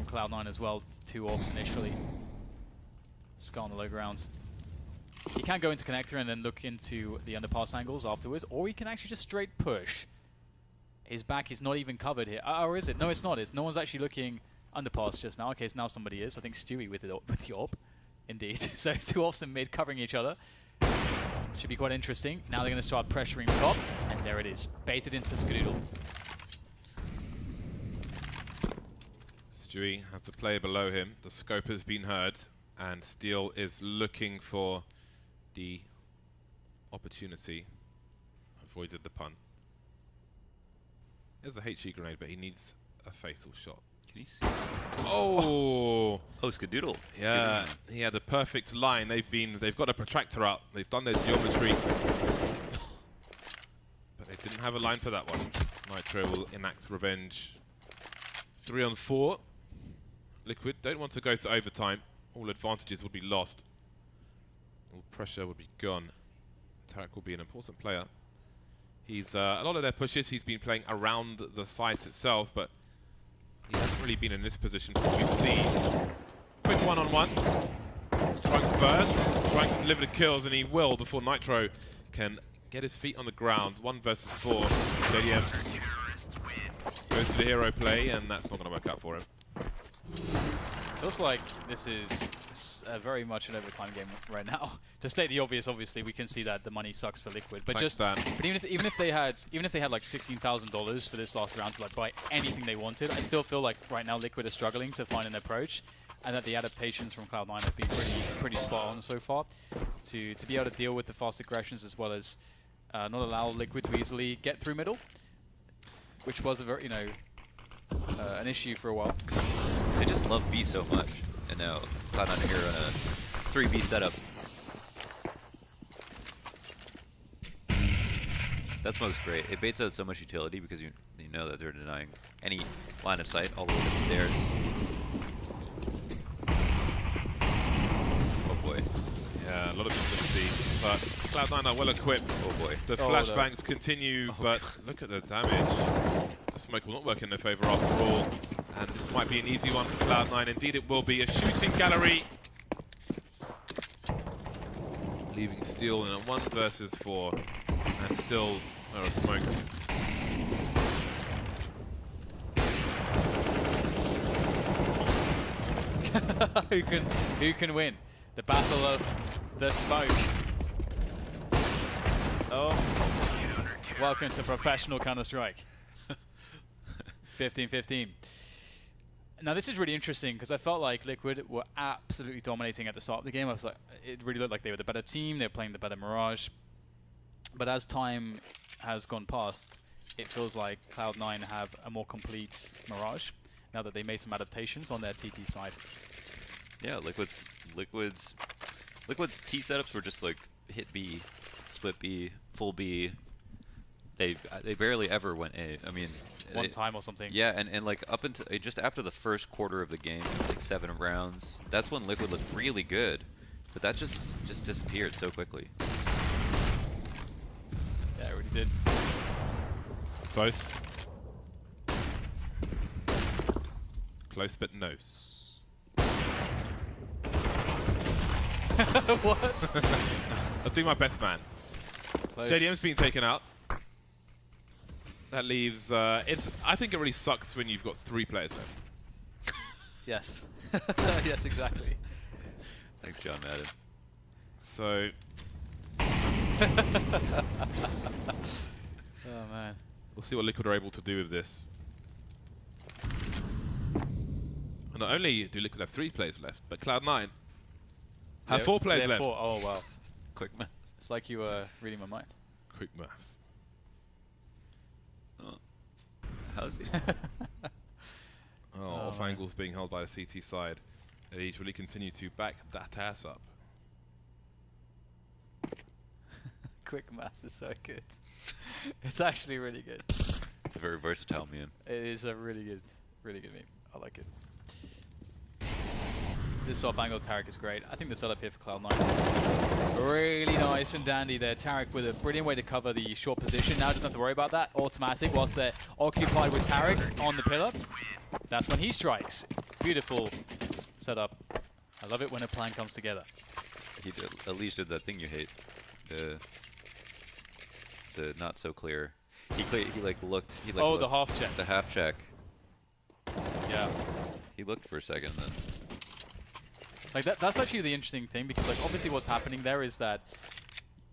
[SPEAKER 1] Cloud9 as well. 2 orbs initially. Scar on the low grounds. He can go into connector and then look into the underpass angles afterwards, or he can actually just straight push. His back is not even covered here. Or is it? No, it's not. No one's actually looking underpass just now. Okay, so now somebody is. I think Stewie with the orb. Indeed. So 2 offs in mid covering each other. Should be quite interesting. Now they're going to start pressuring top, and there it is. Baited into Skadoodle.
[SPEAKER 3] Stewie has a player below him. The scope has been heard, and Steel is looking for the opportunity. Avoided the pun. There's a HE grenade, but he needs a fatal shot.
[SPEAKER 2] Can you see?
[SPEAKER 3] Oh!
[SPEAKER 2] Oh, Skadoodle.
[SPEAKER 3] Yeah, he had a perfect line. They've got a protractor out. They've done their geometry, but they didn't have a line for that one. Nitro will enact revenge. 3 on 4. Liquid don't want to go to overtime. All advantages would be lost. All pressure would be gone. Tarek will be an important player. He's a lot of their pushes he's been playing around the site itself, but he hasn't really been in this position from what we've seen. Quick 1-on-1. Trying to burst, trying to deliver the kills, and he will before Nitro can get his feet on the ground. 1 versus 4. JDM goes for the hero play, and that's not going to work out for him.
[SPEAKER 1] Feels like this is very much an overtime game right now. To state the obvious, obviously we can see that the money sucks for Liquid, but
[SPEAKER 3] Thanks, Dan.
[SPEAKER 1] but even if they had like $16,000 for this last round to like buy anything they wanted, I still feel like right now Liquid are struggling to find an approach, and that the adaptations from Cloud9 have been pretty spot on so far to be able to deal with the fast aggressions as well as not allow Liquid to easily get through middle, which was a very an issue for a while.
[SPEAKER 2] They just love B so much, and now Cloud9 here on a 3B setup. That smoke's great. It baits out so much utility because you know that they're denying any line of sight all the way to the stairs. Oh boy.
[SPEAKER 3] Yeah, a lot of visibility, but Cloud9 are well equipped.
[SPEAKER 2] Oh boy.
[SPEAKER 3] The flashbangs continue, but look at the damage. The smoke will not work in their favor after all. And this might be an easy one for Cloud9. Indeed, it will be a shooting gallery. Leaving Steel in a 1 versus 4. And still, there are smokes.
[SPEAKER 1] Who can win? The battle of the smoke. Oh, welcome to professional Counter-Strike. 15-15. Now this is really interesting because I felt like Liquid were absolutely dominating at the start of the game. I was like, it really looked like they were the better team. They were playing the better Mirage. But as time has gone past, it feels like Cloud9 have a more complete Mirage now that they made some adaptations on their TT side.
[SPEAKER 2] Yeah, Liquid's T setups were just like hit B, split B, full B. They barely ever went A. I mean,
[SPEAKER 1] One time or something.
[SPEAKER 2] Yeah, and like up until just after the first quarter of the game, like 7 rounds, that's when Liquid looked really good. But that just disappeared so quickly.
[SPEAKER 1] Yeah, it really did.
[SPEAKER 3] Close. Close but no.
[SPEAKER 1] What?
[SPEAKER 3] I'll do my best, man.
[SPEAKER 1] Close.
[SPEAKER 3] JDM's been taken out. That leaves. I think it really sucks when you've got 3 players left.
[SPEAKER 1] Yes. Yes, exactly.
[SPEAKER 2] Thanks, John Madden.
[SPEAKER 3] So.
[SPEAKER 1] Oh man.
[SPEAKER 3] We'll see what Liquid are able to do with this. And not only do Liquid have 3 players left, but Cloud9 have 4 players left.
[SPEAKER 1] 4. Oh wow.
[SPEAKER 2] Quick math.
[SPEAKER 1] It's like you were reading my mind.
[SPEAKER 3] Quick maths.
[SPEAKER 2] Oh. How's he?
[SPEAKER 3] Off angles being held by the CT side. They really continue to back that ass up.
[SPEAKER 1] Quick maths is so good. It's actually really good.
[SPEAKER 2] It's a very versatile meme.
[SPEAKER 1] It is a really good meme. I like it. This off-angle Tarek is great. I think the setup here for Cloud9 is really nice and dandy there. Tarek with a brilliant way to cover the short position. Now doesn't have to worry about that. Automatic whilst they're occupied with Tarek on the pillar. That's when he strikes. Beautiful setup. I love it when a plan comes together.
[SPEAKER 2] He did, Elise did that thing you hate. The not so clear. He like looked. He like
[SPEAKER 1] oh,
[SPEAKER 2] looked,
[SPEAKER 1] the half check.
[SPEAKER 2] The half check.
[SPEAKER 1] Yeah.
[SPEAKER 2] He looked for a second then.
[SPEAKER 1] Like that's actually the interesting thing, because like obviously what's happening there is that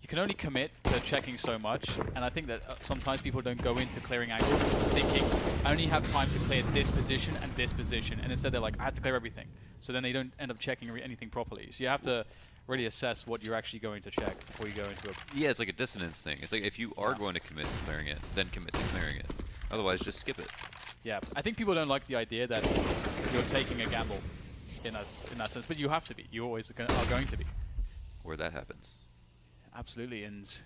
[SPEAKER 1] you can only commit to checking so much, and I think that sometimes people don't go into clearing angles thinking I only have time to clear this position, and instead they're like I have to clear everything. So then they don't end up checking anything properly. So you have to really assess what you're actually going to check before you go into a...
[SPEAKER 2] Yeah, it's like a dissonance thing. It's like if you are going to commit to clearing it, then commit to clearing it. Otherwise, just skip it.
[SPEAKER 1] Yeah, I think people don't like the idea that you're taking a gamble in that sense, but you have to be. You always are going to be.
[SPEAKER 2] Where that happens.
[SPEAKER 1] Absolutely, and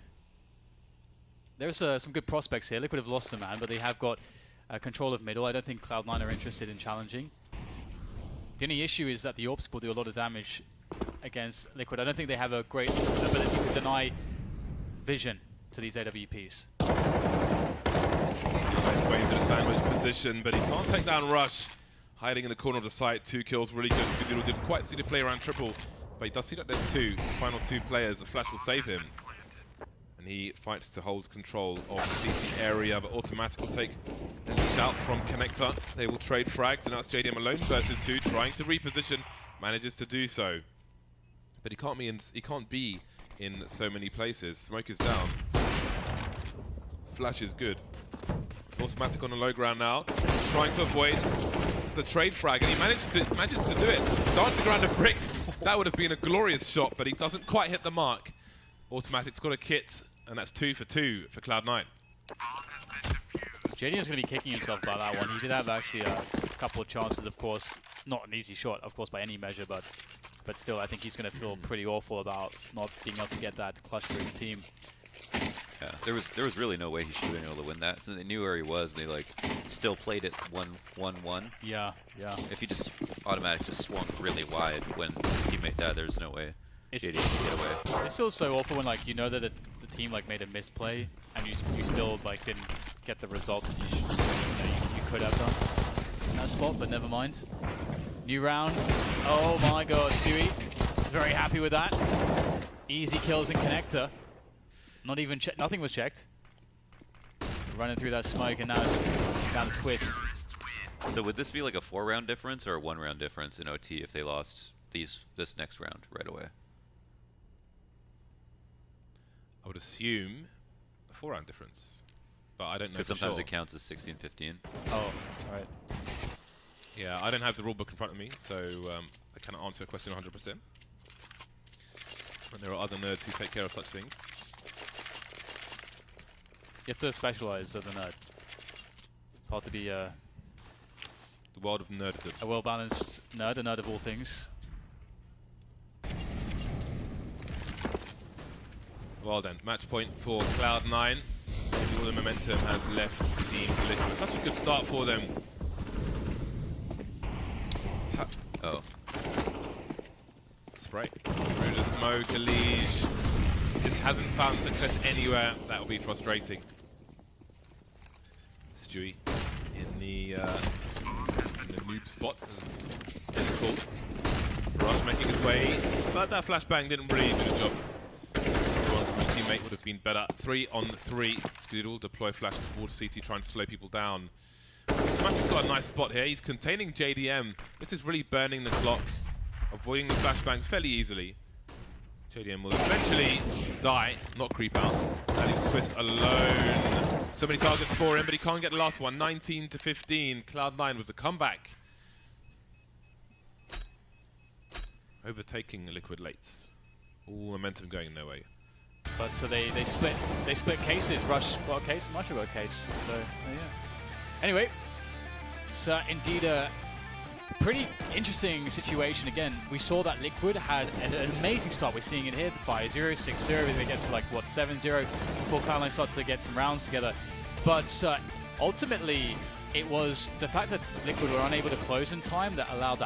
[SPEAKER 1] there's some good prospects here. Liquid have lost a man, but they have got control of middle. I don't think Cloud9 are interested in challenging. The only issue is that the Orps will do a lot of damage against Liquid. I don't think they have a great ability to deny vision to these AWPs.
[SPEAKER 3] Nice way into the sandwich position, but he can't take down Rush. Hiding in the corner of the site, 2 kills, really good. Skadoodle didn't quite see the play around triple, but he does see that there's 2. The final 2 players, the flash will save him. And he fights to hold control of the CT area, but Automatic will take a lead out from Connector. They will trade frags, and that's JDM alone versus 2, trying to reposition, manages to do so. But he can't be in so many places. Smoke is down. Flash is good. Automatic on the low ground now, trying to avoid the trade frag, and he manages to do it. Dancing around the bricks, that would have been a glorious shot, but he doesn't quite hit the mark. Automatic's got a kit, and that's 2 for 2 for Cloud9.
[SPEAKER 1] JDM's going to be kicking himself about that one. He did have actually a couple of chances, of course. Not an easy shot, of course, by any measure, but still, I think he's going to feel pretty awful about not being able to get that clutch for his team.
[SPEAKER 2] Yeah, there was really no way he should have been able to win that. So they knew where he was, and they like still played it 1-1-1.
[SPEAKER 1] Yeah, yeah.
[SPEAKER 2] If he just automatic just swung really wide when his teammate died, there's no way JD could get away.
[SPEAKER 1] This feels so awful when like you know that the team like made a misplay and you still like didn't get the result that you could have done in that spot, but never mind. New round. Oh my God, Stewie, very happy with that. Easy kills in Connector. Not even nothing was checked. Running through that smoke, and now it's down to Twist.
[SPEAKER 2] So would this be like a 4-round difference or a 1-round difference in OT if they lost this next round right away?
[SPEAKER 3] I would assume a 4-round difference, but I don't know.
[SPEAKER 2] Because
[SPEAKER 3] for
[SPEAKER 2] sometimes
[SPEAKER 3] sure.
[SPEAKER 2] it counts as 16-15.
[SPEAKER 1] Oh, alright.
[SPEAKER 3] Yeah, I don't have the rulebook in front of me, so I cannot answer a question 100%. And there are other nerds who take care of such things.
[SPEAKER 1] You have to specialize as a nerd. It's hard to be
[SPEAKER 3] The world of nerddom.
[SPEAKER 1] a well-balanced nerd, a nerd of all things.
[SPEAKER 3] Well then, match point for Cloud9. All the momentum has left Team Liquid. Such a good start for them.
[SPEAKER 2] Oh.
[SPEAKER 3] Spray. Through the smoke, Elige. Just hasn't found success anywhere. That will be frustrating. Stewie in the noob spot, as it's called. Rush making his way, but that flashbang didn't really do the job. My teammate would have been better. 3 on 3. Skadoodle deploy flash towards CT, trying to slow people down. Smack's got a nice spot here. He's containing JDM. This is really burning the clock, avoiding the flashbangs fairly easily. JDM will eventually die, not creep out. And he's Twist alone. So many targets for him, but he can't get the last one. 19-15. Cloud9 was a comeback. Overtaking Liquid Lates. All momentum going their way.
[SPEAKER 1] But so they split cases. Rush got a case, Macho got a case. So yeah. Anyway, it's indeed a pretty interesting situation. Again, we saw that Liquid had an amazing start. We're seeing it here, 5-0, 6-0. They get to like what 7-0 before Cloud9 start to get some rounds together. But ultimately, it was the fact that Liquid were unable to close in time that allowed that